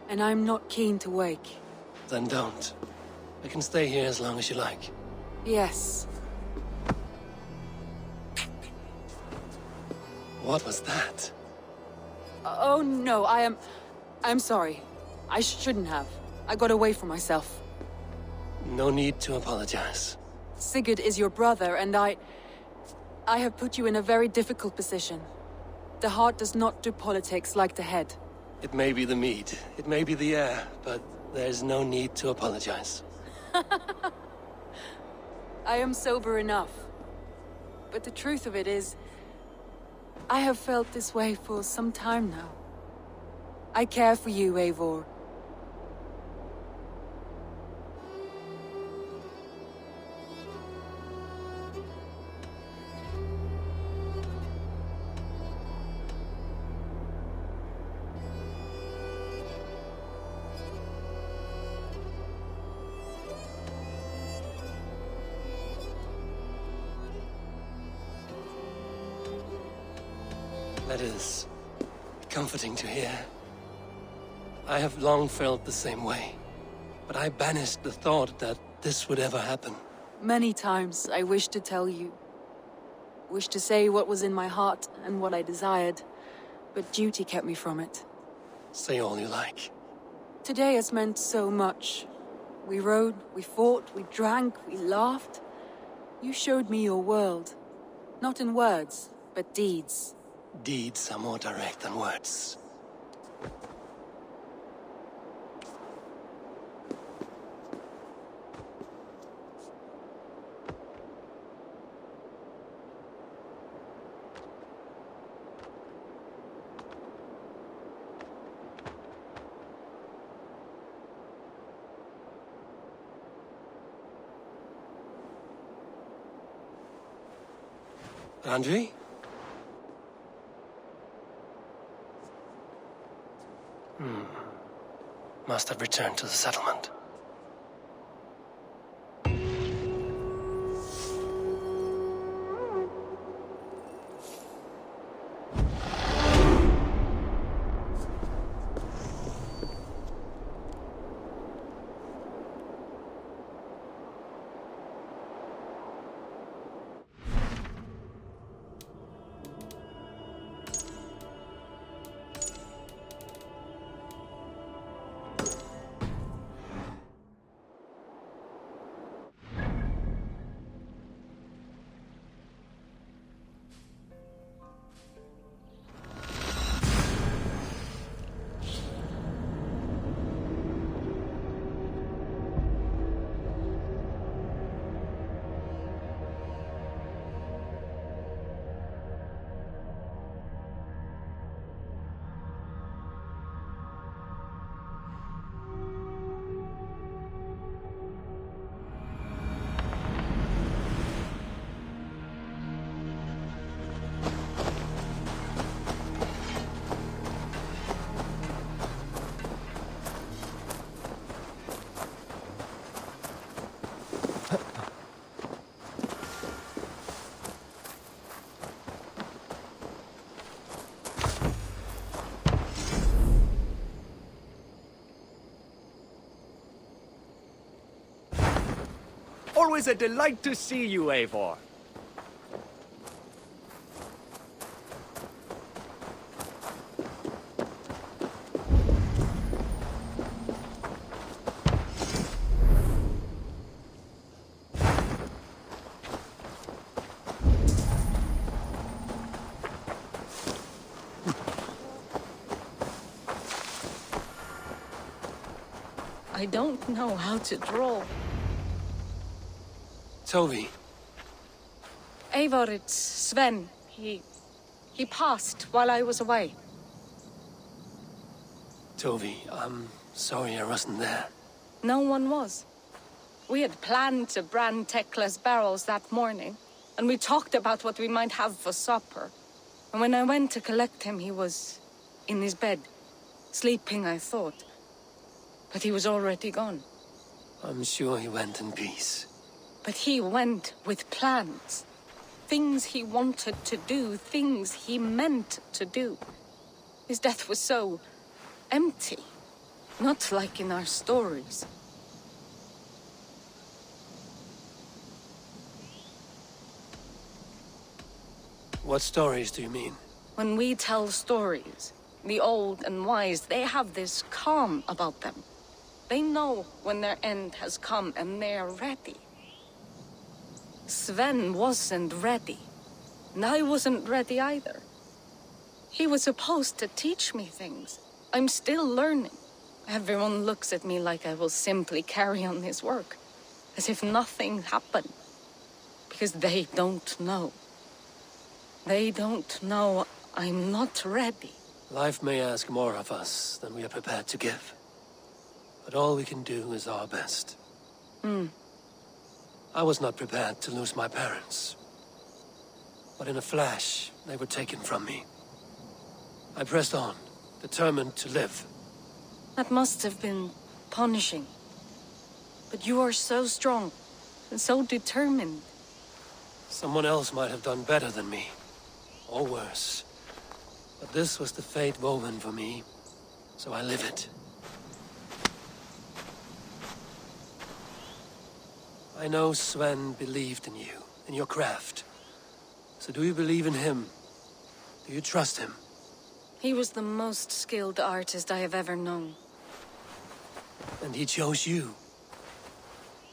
I'm not keen to wake. Then don't. I can stay here as long as you like. Yes. What was that? Oh no, I'm sorry. I shouldn't have. I got away from myself. No need to apologize. Sigurd is your brother, and I have put you in a very difficult position. The heart does not do politics like the head. It may be the meat, it may be the air, but there's no need to apologize. I am sober enough. But the truth of it is, I have felt this way for some time now. I care for you, Eivor. That is comforting to hear. I have long felt the same way, but I banished the thought that this would ever happen. Many times I wished to tell you. Wished to say what was in my heart and what I desired, but duty kept me from it. Say all you like. Today has meant so much. We rode, we fought, we drank, we laughed. You showed me your world. Not in words, but deeds. Deeds are more direct than words. Andrei? Must have returned to the settlement. Always a delight to see you, Eivor. I don't know how to draw. Toby. Eivor, it's Sven. He passed while I was away. Toby, I'm sorry I wasn't there. No one was. We had planned to brand Tekla's barrels that morning, and we talked about what we might have for supper. And when I went to collect him, he was in his bed. Sleeping, I thought. But he was already gone. I'm sure he went in peace. But he went with plans. Things he wanted to do, things he meant to do. His death was so empty. Not like in our stories. What stories do you mean? When we tell stories, the old and wise, they have this calm about them. They know when their end has come and they're ready. Sven wasn't ready. And I wasn't ready either. He was supposed to teach me things. I'm still learning. Everyone looks at me like I will simply carry on his work. As if nothing happened. Because they don't know. They don't know I'm not ready. Life may ask more of us than we are prepared to give. But all we can do is our best. I was not prepared to lose my parents. But in a flash, they were taken from me. I pressed on, determined to live. That must have been punishing. But you are so strong and so determined. Someone else might have done better than me. Or worse. But this was the fate woven for me, so I live it. I know Sven believed in you, in your craft. So do you believe in him? Do you trust him? He was the most skilled artist I have ever known. And he chose you.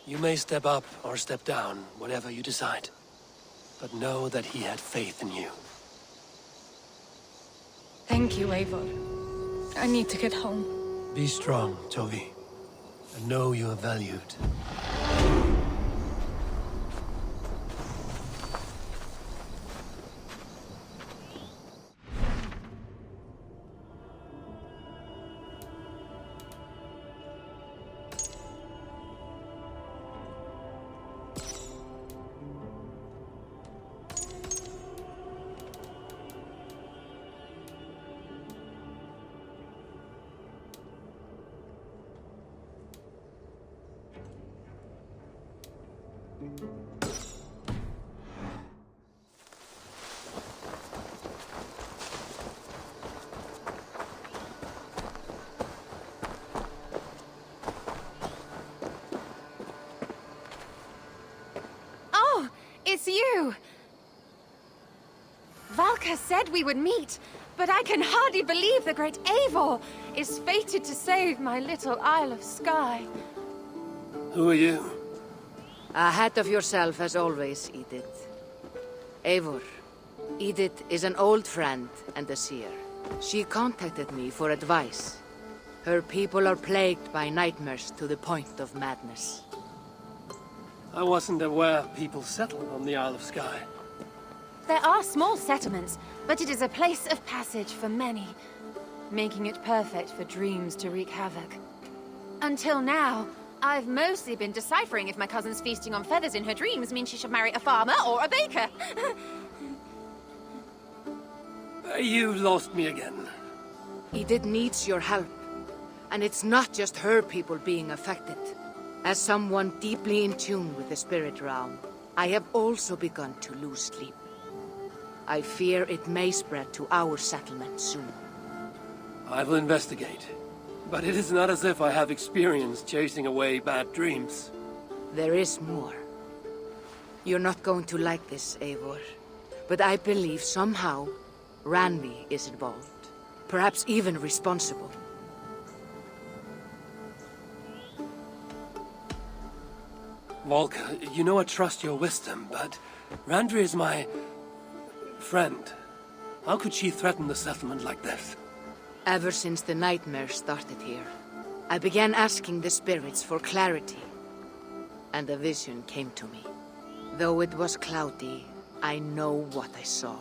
You may step up or step down, whatever you decide. But know that he had faith in you. Thank you, Eivor. I need to get home. Be strong, Tovi. And know you are valued. Oh, it's you! Valka said we would meet, but I can hardly believe the great Eivor is fated to save my little Isle of Skye. Who are you? Ahead of yourself as always, Edith. Eivor. Edith is an old friend and a seer. She contacted me for advice. Her people are plagued by nightmares to the point of madness. I wasn't aware people settled on the Isle of Skye. There are small settlements, but it is a place of passage for many, making it perfect for dreams to wreak havoc. Until now, I've mostly been deciphering if my cousin's feasting on feathers in her dreams means she should marry a farmer or a baker. You lost me again. Edith needs your help. And it's not just her people being affected. As someone deeply in tune with the spirit realm, I have also begun to lose sleep. I fear it may spread to our settlement soon. I will investigate. But it is not as if I have experience chasing away bad dreams. There is more. You're not going to like this, Eivor. But I believe somehow Randvi is involved. Perhaps even responsible. Volker, you know I trust your wisdom, but Randvi is my friend. How could she threaten the settlement like this? Ever since the nightmare started here, I began asking the spirits for clarity, and a vision came to me. Though it was cloudy, I know what I saw.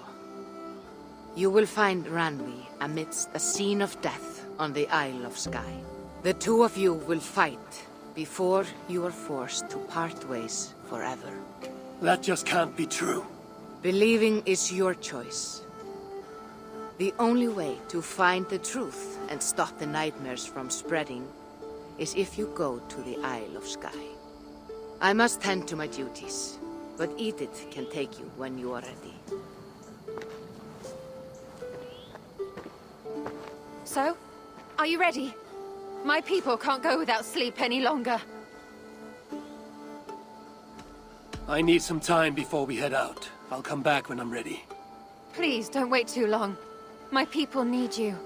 You will find Randvi amidst a scene of death on the Isle of Skye. The two of you will fight before you are forced to part ways forever. That just can't be true. Believing is your choice. The only way to find the truth and stop the nightmares from spreading is if you go to the Isle of Skye. I must tend to my duties, but Edith can take you when you are ready. So, are you ready? My people can't go without sleep any longer. I need some time before we head out. I'll come back when I'm ready. Please, don't wait too long. My people need you.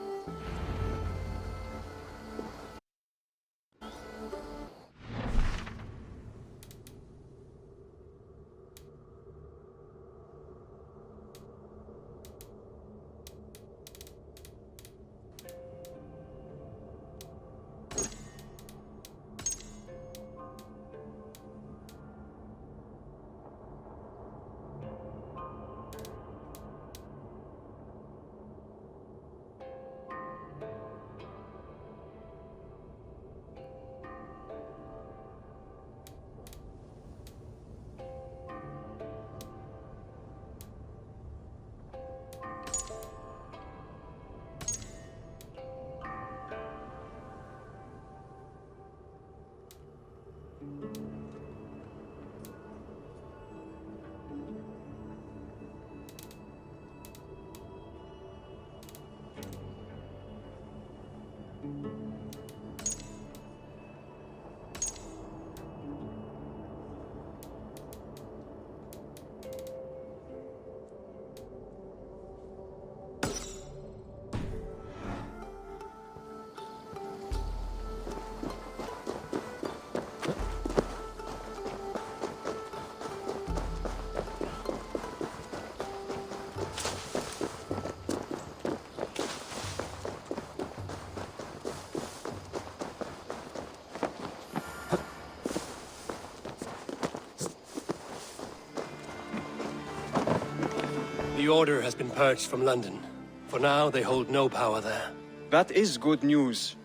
The Order has been purged from London. For now, they hold no power there. That is good news.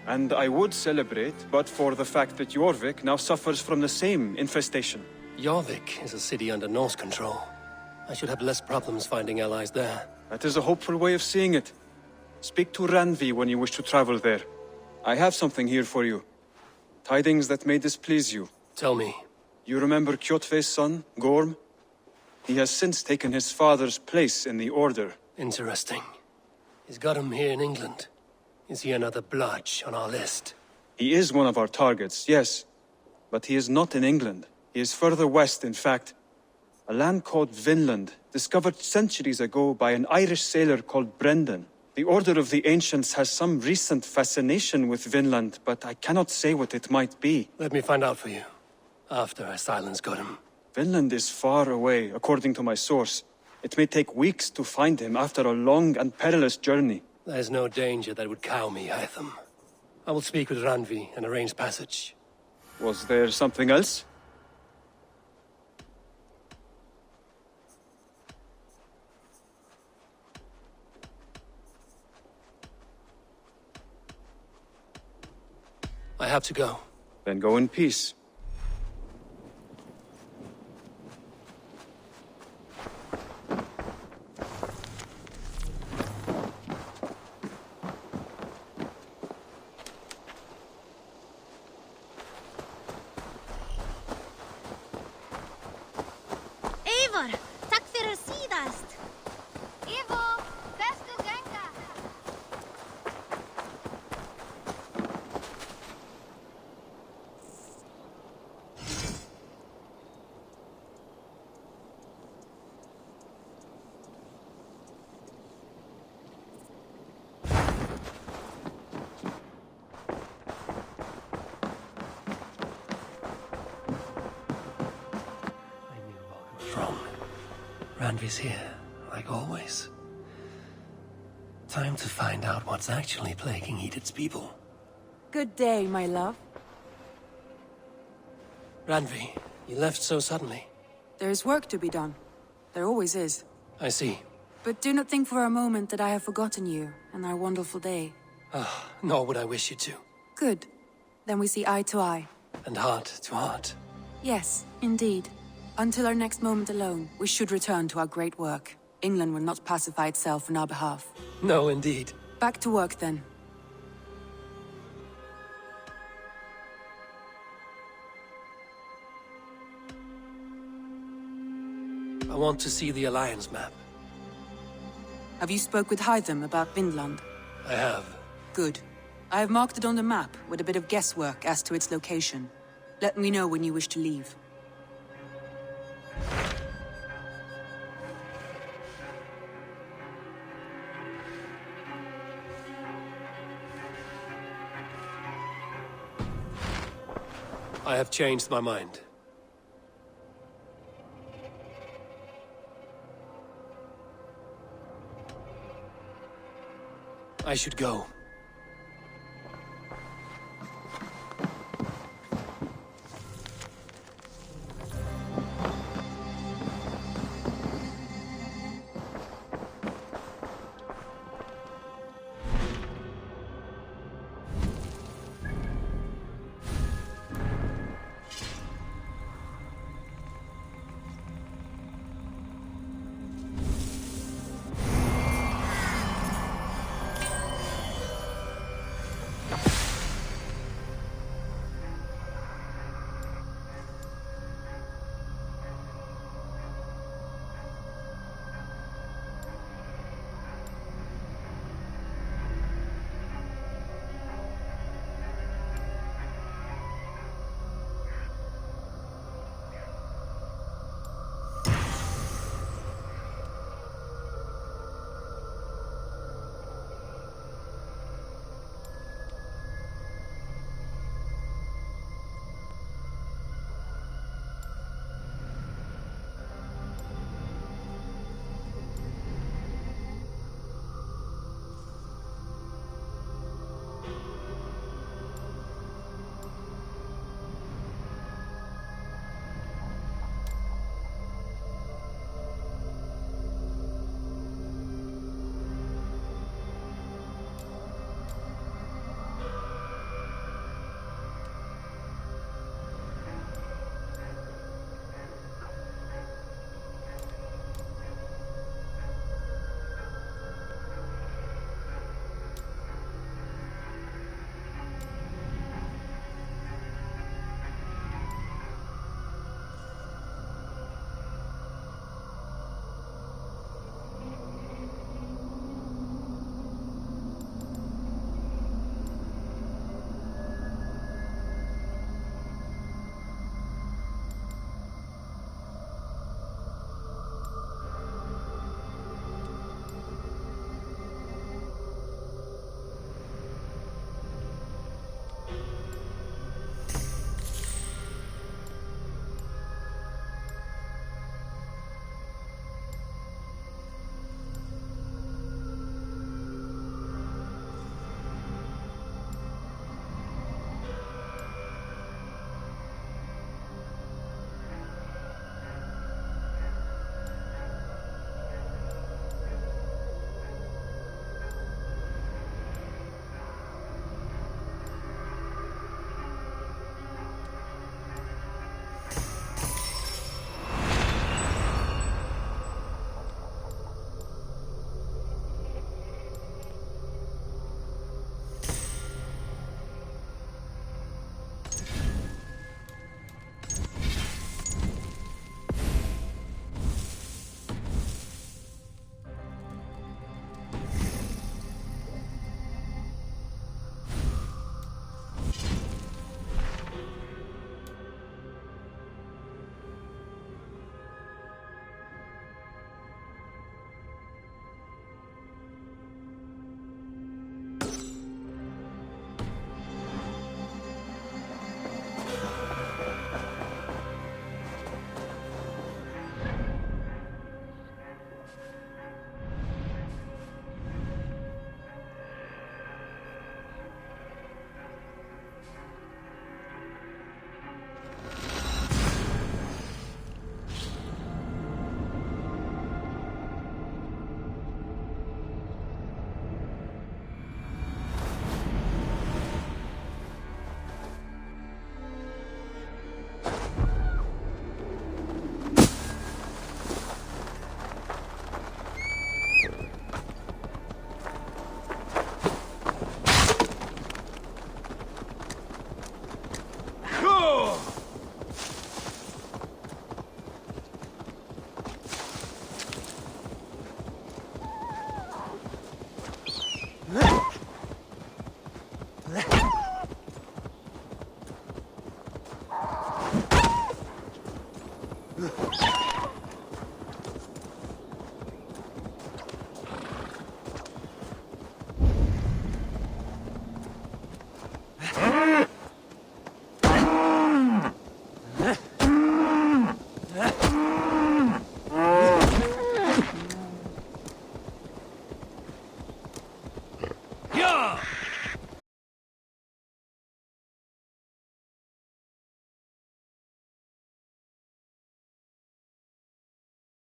And I would celebrate, but for the fact that Jorvik now suffers from the same infestation. Jorvik is a city under Norse control. I should have less problems finding allies there. That is a hopeful way of seeing it. Speak to Ranvi when you wish to travel there. I have something here for you. Tidings that may displease you. Tell me. You remember Kjotve's son, Gorm? He has since taken his father's place in the Order. Interesting. He's got him here in England. Is he another blotch on our list? He is one of our targets, yes. But he is not in England. He is further west, in fact. A land called Vinland, discovered centuries ago by an Irish sailor called Brendan. The Order of the Ancients has some recent fascination with Vinland, but I cannot say what it might be. Let me find out for you, after I silence Godham. Vinland is far away, according to my source. It may take weeks to find him after a long and perilous journey. There's no danger that would cow me, Hytham. I will speak with Ranvi and arrange passage. Was there something else? I have to go. Then go in peace. Eivor, takk fyrir síðast. Eivor, bestu ganga. Ranvi's here, like always. Time to find out what's actually plaguing Edith's people. Good day, my love. Ranvi, you left so suddenly. There is work to be done. There always is. I see. But do not think for a moment that I have forgotten you and our wonderful day. Nor would I wish you to. Good. Then we see eye to eye. And heart to heart. Yes, indeed. Until our next moment alone, we should return to our great work. England will not pacify itself on our behalf. No, indeed. Back to work, then. I want to see the Alliance map. Have you spoke with Hytham about Vinland? I have. Good. I have marked it on the map, with a bit of guesswork as to its location. Let me know when you wish to leave. I have changed my mind. I should go.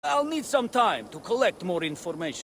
I'll need some time to collect more information.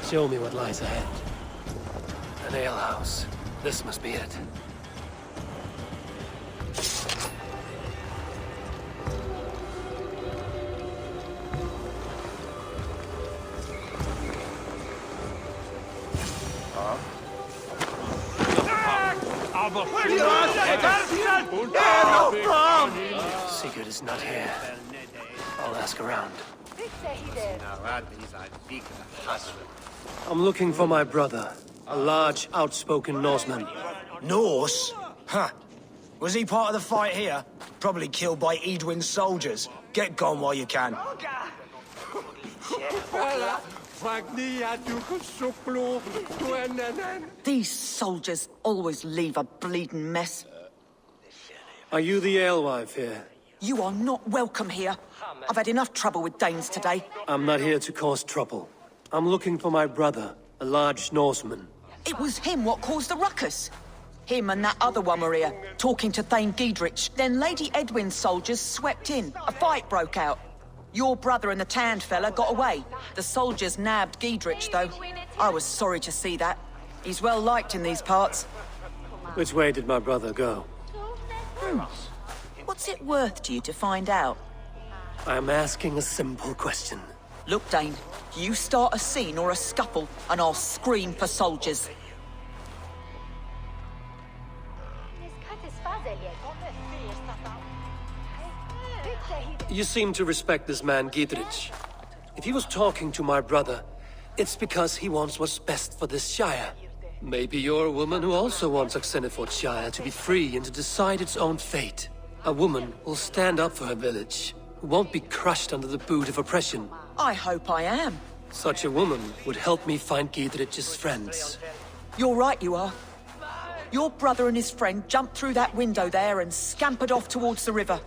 Show me what lies ahead. An alehouse. This must be it. Sigurd is not here. I'll ask around. I'm looking for my brother. A large, outspoken Norseman. Norse? Huh. Was he part of the fight here? Probably killed by Edwin's soldiers. Get gone while you can. These soldiers always leave a bleeding mess. Are you the alewife here? You are not welcome here. I've had enough trouble with Danes today. I'm not here to cause trouble. I'm looking for my brother, a large Norseman. It was him what caused the ruckus. Him and that other one were here, talking to Thane Giedrich. Then Lady Edwin's soldiers swept in. A fight broke out. Your brother and the tanned fella got away. The soldiers nabbed Giedrich, though. I was sorry to see that. He's well liked in these parts. Which way did my brother go? What's it worth to you to find out? I'm asking a simple question. Look, Dane, you start a scene or a scuffle, and I'll scream for soldiers. You seem to respect this man, Giedrich. If he was talking to my brother, it's because he wants what's best for this Shire. Maybe you're a woman who also wants Oxenford Shire to be free and to decide its own fate. A woman will stand up for her village, who won't be crushed under the boot of oppression. I hope I am. Such a woman would help me find Giedrich's friends. You're right, you are. Your brother and his friend jumped through that window there and scampered off towards the river.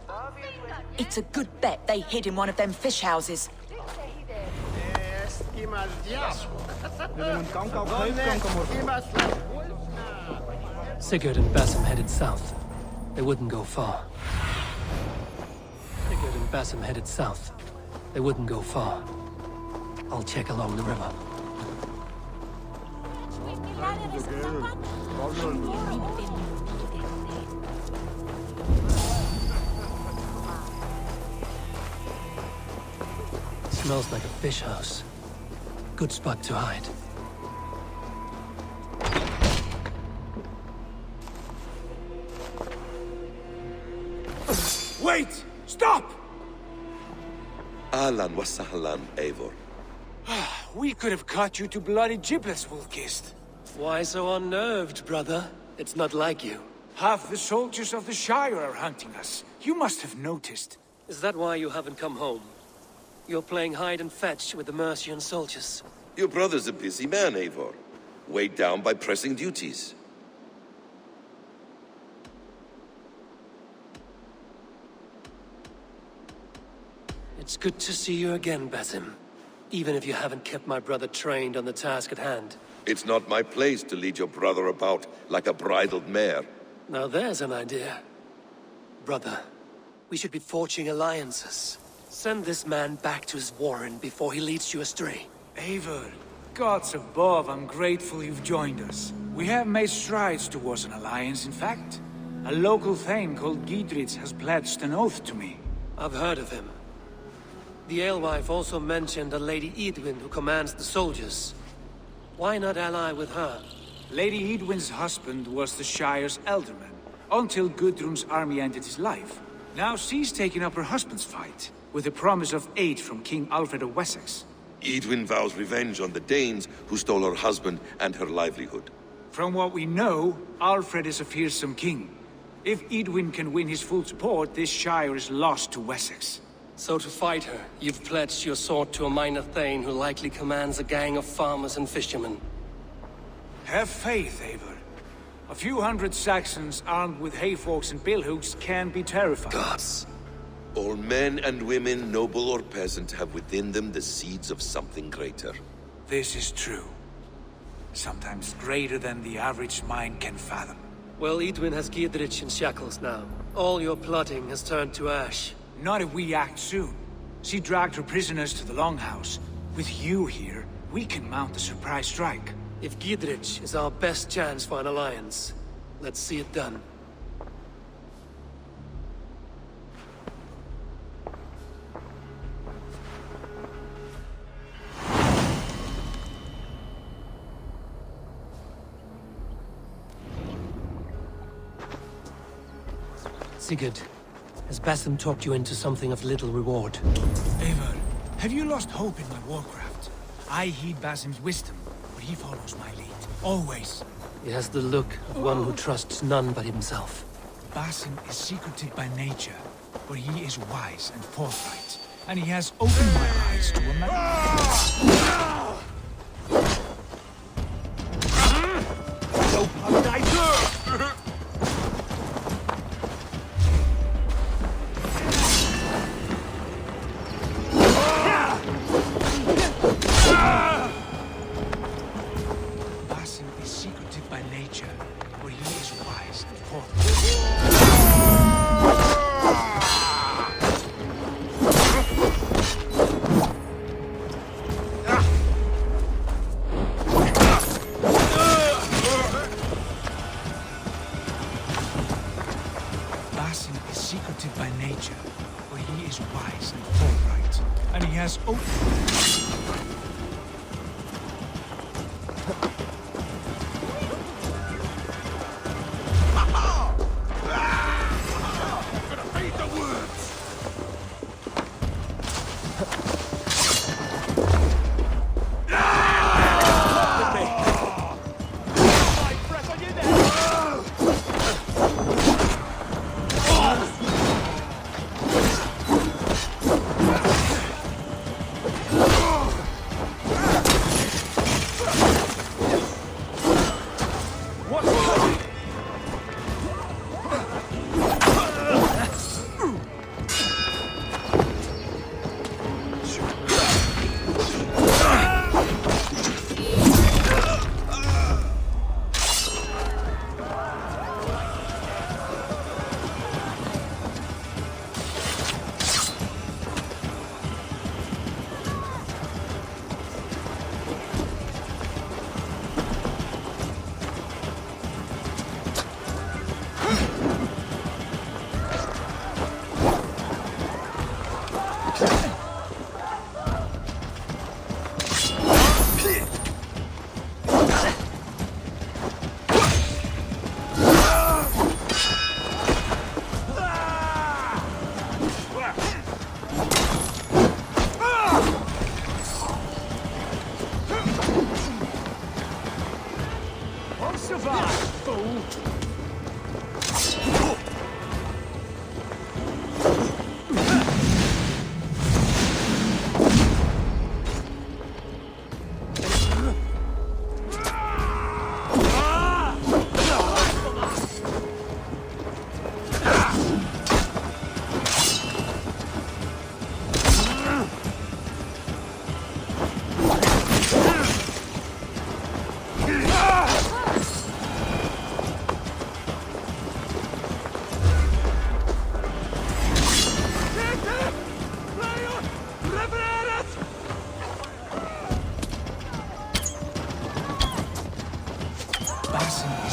It's a good bet they hid in one of them fish houses. Sigurd and Basim headed south. They wouldn't go far. Sigurd and Basim headed south. They wouldn't go far. I'll check along the river. Smells like a fish house. Good spot to hide. Wait! Stop! Ahlan wa sahlan, Eivor. We could have cut you to bloody giblets, Wolfgist. Why so unnerved, brother? It's not like you. Half the soldiers of the Shire are hunting us. You must have noticed. Is that why you haven't come home? You're playing hide and fetch with the Mercian soldiers. Your brother's a busy man, Eivor. weighed down by pressing duties. It's good to see you again, Basim. Even if you haven't kept my brother trained on the task at hand. It's not my place to lead your brother about like a bridled mare. Now there's an idea. Brother, we should be forging alliances. Send this man back to his warren before he leads you astray. Eivor, gods above, I'm grateful you've joined us. We have made strides towards an alliance, in fact. A local thane called Giedrich has pledged an oath to me. I've heard of him. The alewife also mentioned a Lady Edwin who commands the soldiers. Why not ally with her? Lady Edwin's husband was the Shire's alderman, until Gudrun's army ended his life. Now she's taken up her husband's fight, with the promise of aid from King Alfred of Wessex. Edwin vows revenge on the Danes who stole her husband and her livelihood. From what we know, Alfred is a fearsome king. If Edwin can win his full support, this Shire is lost to Wessex. So to fight her, you've pledged your sword to a minor thane who likely commands a gang of farmers and fishermen. Have faith, Eivor. A few hundred Saxons armed with hayforks and billhooks can be terrifying. Gods! All men and women, noble or peasant, have within them the seeds of something greater. This is true. Sometimes greater than the average mind can fathom. Well, Edwin has Giedrich in shackles now. All your plotting has turned to ash. Not if we act soon. She dragged her prisoners to the Longhouse. With you here, we can mount a surprise strike. If Giedrich is our best chance for an alliance, let's see it done. Sigurd, has Basim talked you into something of little reward? Eivor, have you lost hope in my warcraft? I heed Basim's wisdom, but he follows my lead. Always. He has the look of one who trusts none but himself. Basim is secretive by nature, but he is wise and forthright. And he has opened my eyes to a man.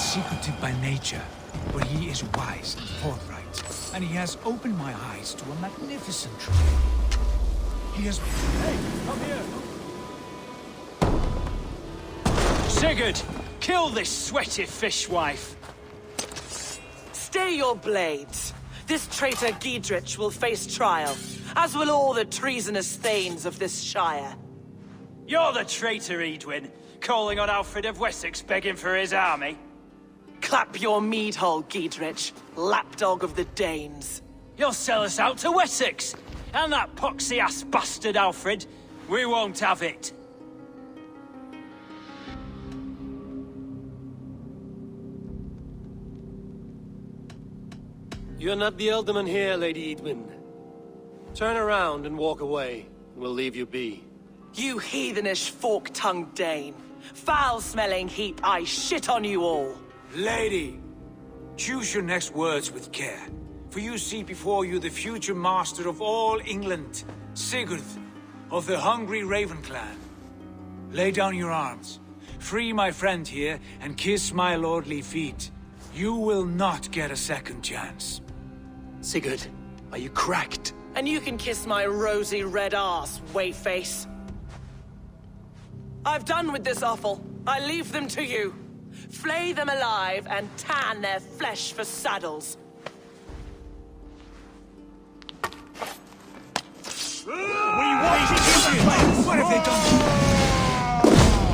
secretive by nature, but he is wise and forthright, and he has opened my eyes to a magnificent truth. He has... Hey, come here! Sigurd, kill this sweaty fishwife. Stay your blades. This traitor Giedrich will face trial, as will all the treasonous thanes of this shire. You're the traitor, Edwin, calling on Alfred of Wessex begging for his army. Clap your mead hole, Giedrich, lapdog of the Danes. You'll sell us out to Wessex, and that poxy-ass bastard Alfred. We won't have it. You're not the Elderman here, Lady Edwin. Turn around and walk away, and we'll leave you be. You heathenish fork-tongued Dane. Foul-smelling heap, I shit on you all. Lady, choose your next words with care, for you see before you the future master of all England, Sigurd, of the hungry Raven clan. Lay down your arms, free my friend here, and kiss my lordly feet. You will not get a second chance. Sigurd, are you cracked? And you can kiss my rosy red ass, wayface. I've done with this offal. I leave them to you. Flay them alive and tan their flesh for saddles. What have they done?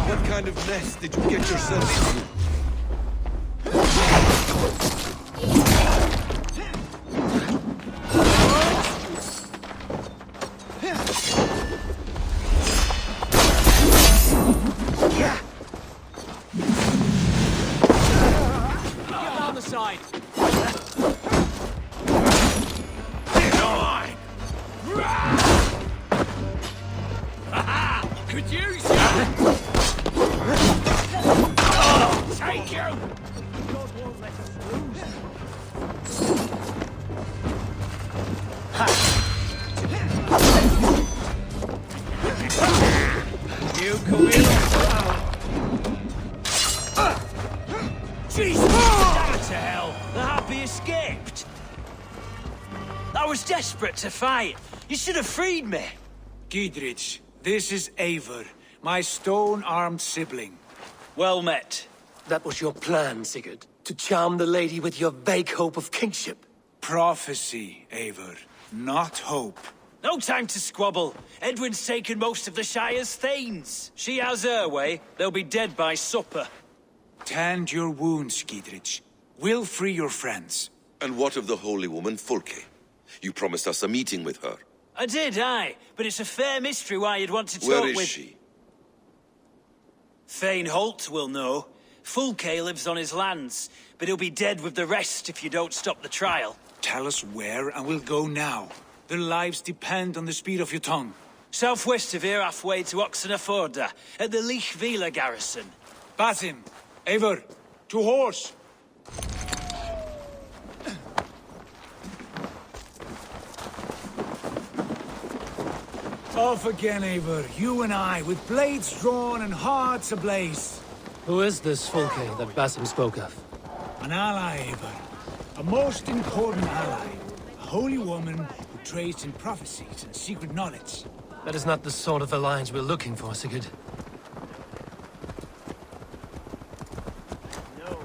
What kind of mess did you get yourself into? Down the side. Could use you! Take you! You come here Jesus! Down to hell! The Happy escaped! I was desperate to fight. You should have freed me. Giedrich, this is Eivor, my stone-armed sibling. Well met. That was your plan, Sigurd. To charm the lady with your vague hope of kingship. Prophecy, Eivor, not hope. No time to squabble. Edwin's taken most of the Shire's thanes. She has her way. They'll be dead by supper. Tend your wounds, Giedrich. We'll free your friends. And what of the holy woman, Fulke? You promised us a meeting with her. I did, aye. But it's a fair mystery why you'd want to talk Where with... is she? Thane Holt will know. Fulke lives on his lands, but he'll be dead with the rest if you don't stop the trial. Tell us where, and we'll go now. Their lives depend on the speed of your tongue. Southwest of here, halfway to Oxenaforda, at the Lichvila garrison. Basim, Eivor, to horse! Off again, Eivor. You and I, with blades drawn and hearts ablaze. Who is this Fulke that Basim spoke of? An ally, Eivor. A most important ally. A holy woman who trades in prophecies and secret knowledge. That is not the sort of alliance we're looking for, Sigurd. No.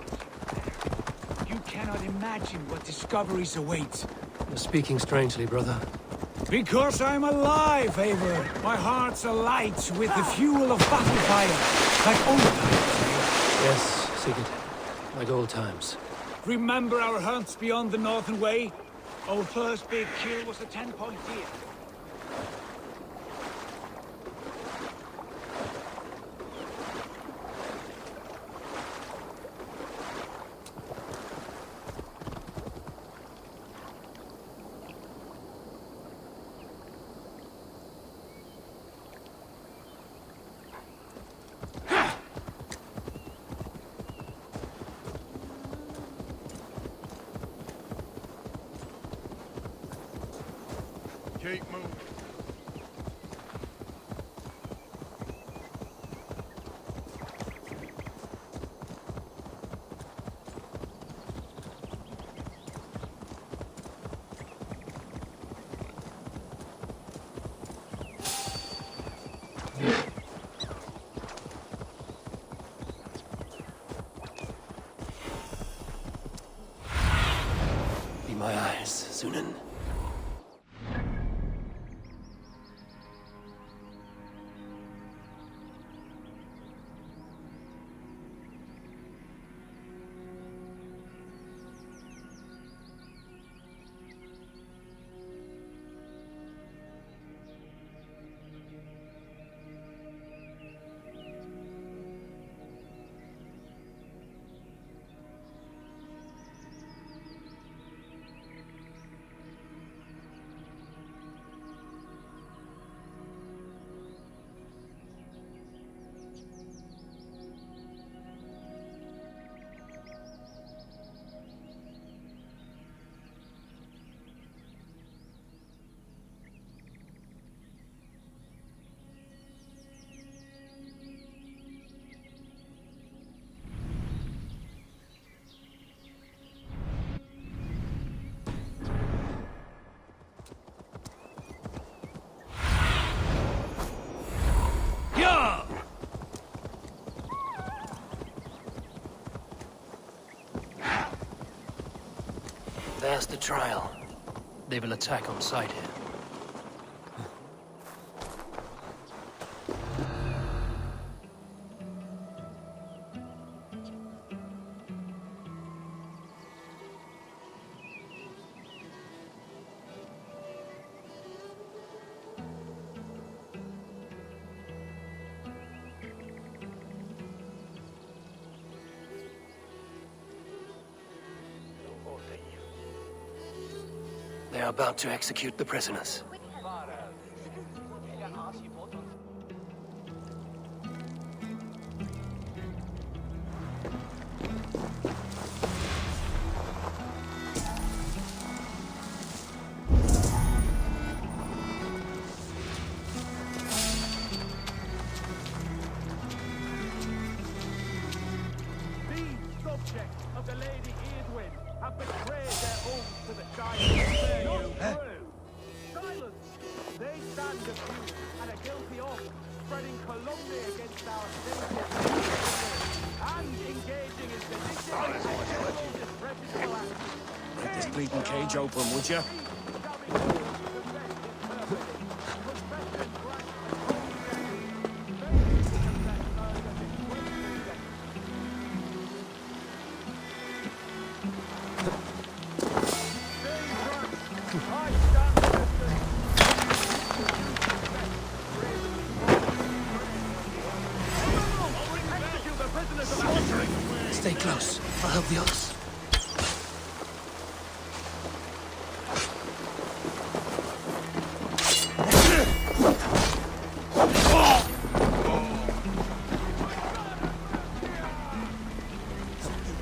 You cannot imagine what discoveries await. You're speaking strangely, brother. Because I'm alive, Eivor. My heart's alight with the fuel of battle fire. Like old times, Yes, Sigurd. Like old times. Remember our hunts beyond the Northern Way? Our first big kill was a 10-point deer. Keep moving. Sunan. There's the trial. They will attack on sight here. They are about to execute the prisoners. Subjects of the Lady Edwin have betrayed their oath to the Shire. Silence! They stand accused and are guilty of spreading calumny against our citizens and engaging in seditious and criminal disreputable actions. Let this bleeding cage open, would you? Stay close. I'll help the others.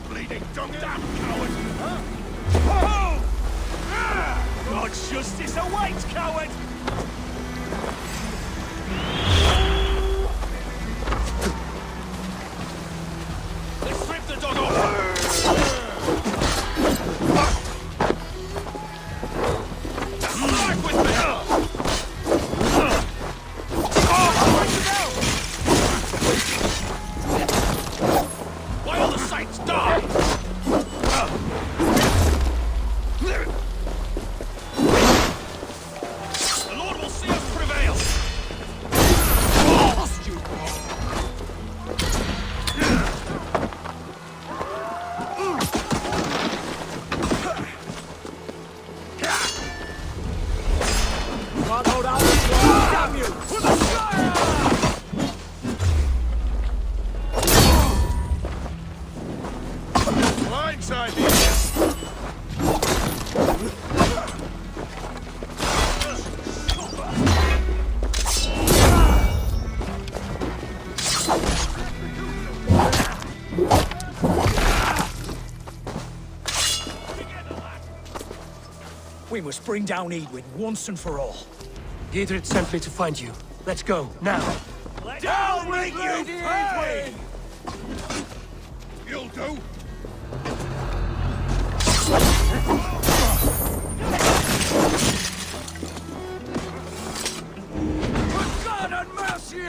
Bleeding dung, damn coward! Huh? God's justice awaits, coward! Let's strip the dog off! Strike with me! Why all the saints die? The Lord will see us prevail! Lost you! Can't hold out this long, damn you! For the Shire! Blindside these! We must bring down Edwin once and for all. Giedrich sent me to find you. Let's go, now. Down with you, Edwin! You'll do. For God and mercy!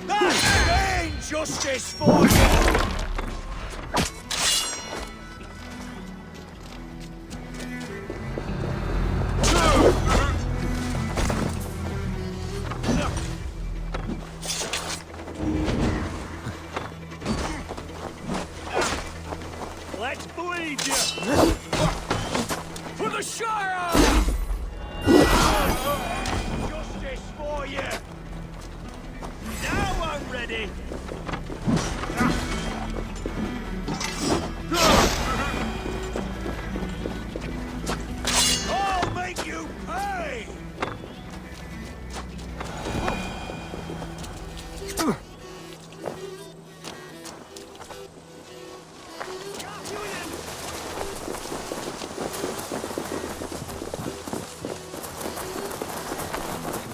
That's vain justice for you!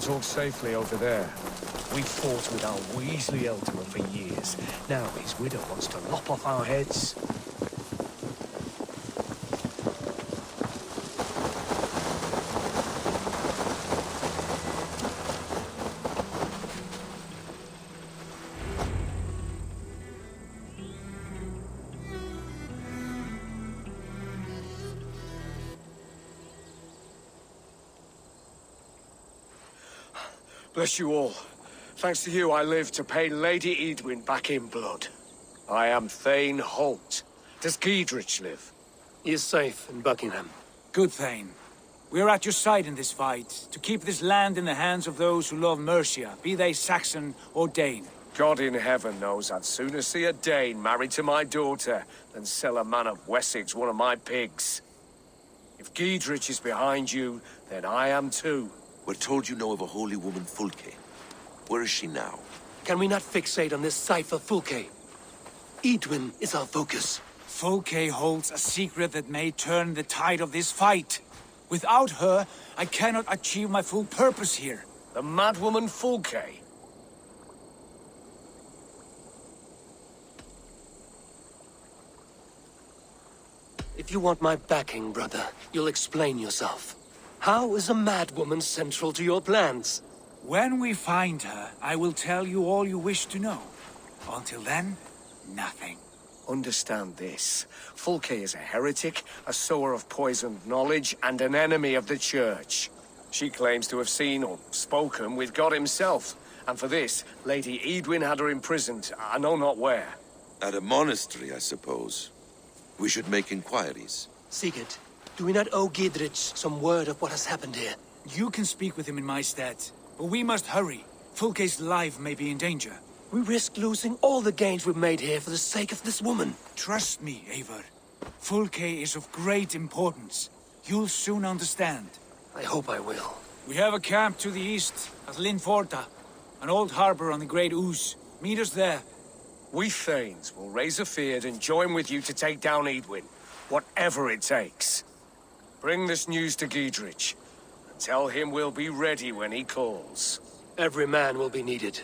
talk safely over there. We fought with our Weasley Elder for years. Now his widow wants to lop off our heads. Bless you all. Thanks to you, I live to pay Lady Edwin back in blood. I am Thane Holt. Does Giedrich live? He is safe in Buckingham. Good, Thane. We are at your side in this fight, to keep this land in the hands of those who love Mercia, be they Saxon or Dane. God in heaven knows I'd sooner see a Dane married to my daughter than sell a man of Wessex one of my pigs. If Giedrich is behind you, then I am too. We're told you know of a holy woman, Fulke. Where is she now? Can we not fixate on this cipher, Fulke? Edwin is our focus. Fulke holds a secret that may turn the tide of this fight. Without her, I cannot achieve my full purpose here. The madwoman Fulke? If you want my backing, brother, you'll explain yourself. How is a madwoman central to your plans? When we find her, I will tell you all you wish to know. Until then, nothing. Understand this. Fulke is a heretic, a sower of poisoned knowledge, and an enemy of the Church. She claims to have seen or spoken with God himself. And for this, Lady Edwin had her imprisoned, I know not where. At a monastery, I suppose. We should make inquiries. Sigurd, do we not owe Giedrich some word of what has happened here? You can speak with him in my stead, but we must hurry. Fulke's life may be in danger. We risk losing all the gains we've made here for the sake of this woman. Trust me, Eivor. Fulke is of great importance. You'll soon understand. I hope I will. We have a camp to the east, at Linforta. An old harbor on the Great Ouse. Meet us there. We Thanes will raise a feard and join with you to take down Edwin, whatever it takes. Bring this news to Giedrich, and tell him we'll be ready when he calls. Every man will be needed.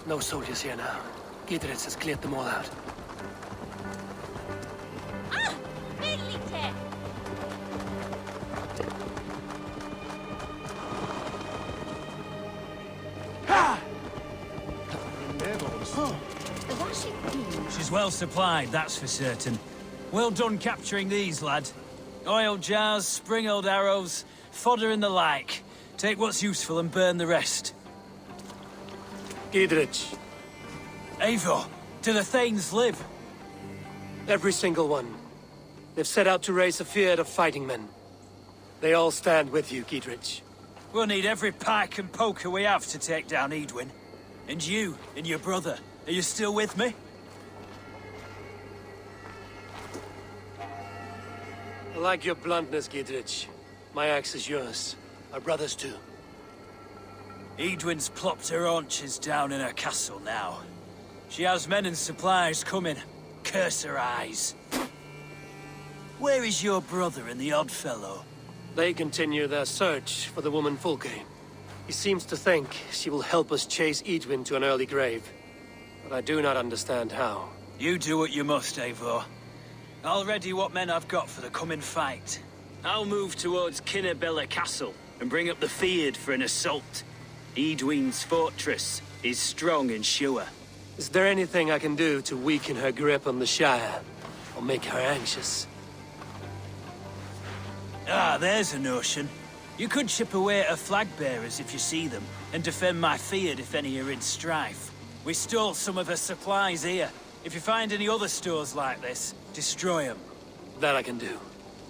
No soldiers here now. Giedrich has cleared them all out. Ah! Bellite! She's well supplied, that's for certain. Well done capturing these, lad. Oil jars, spring-oiled arrows, fodder and the like. Take what's useful and burn the rest. Giedrich. Eivor, do the Thanes live? Every single one. They've set out to raise a fear of fighting men. They all stand with you, Giedrich. We'll need every pike and poker we have to take down Edwin. And you, and your brother, are you still with me? I like your bluntness, Giedrich. My axe is yours. Our brothers too. Edwin's plopped her haunches down in her castle now. She has men and supplies coming. Curse her eyes. Where is your brother and the odd fellow? They continue their search for the woman Fulke. He seems to think she will help us chase Edwin to an early grave. But I do not understand how. You do what you must, Eivor. I'll ready what men I've got for the coming fight. I'll move towards Kinnabella Castle and bring up the Fyrd for an assault. Edwin's fortress is strong and sure. Is there anything I can do to weaken her grip on the Shire? Or make her anxious? Ah, there's a notion. You could chip away at her flag bearers if you see them, and defend my Fyrd if any are in strife. We stole some of her supplies here. If you find any other stores like this, destroy them. That I can do.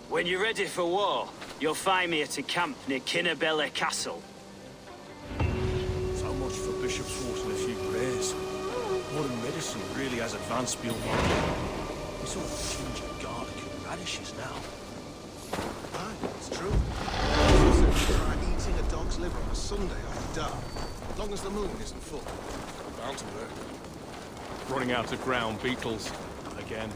When you're ready for war, you'll find me at a camp near Kinnabella Castle. So much for Bishop's Horse and a few prayers. Modern medicine really has advanced beyond that. We sort of ginger, garlic, and radishes now. Aye, it's true. Try eating a dog's liver on a Sunday after dark, as long as the moon isn't full. Bound to work. Running out of ground beetles. Again.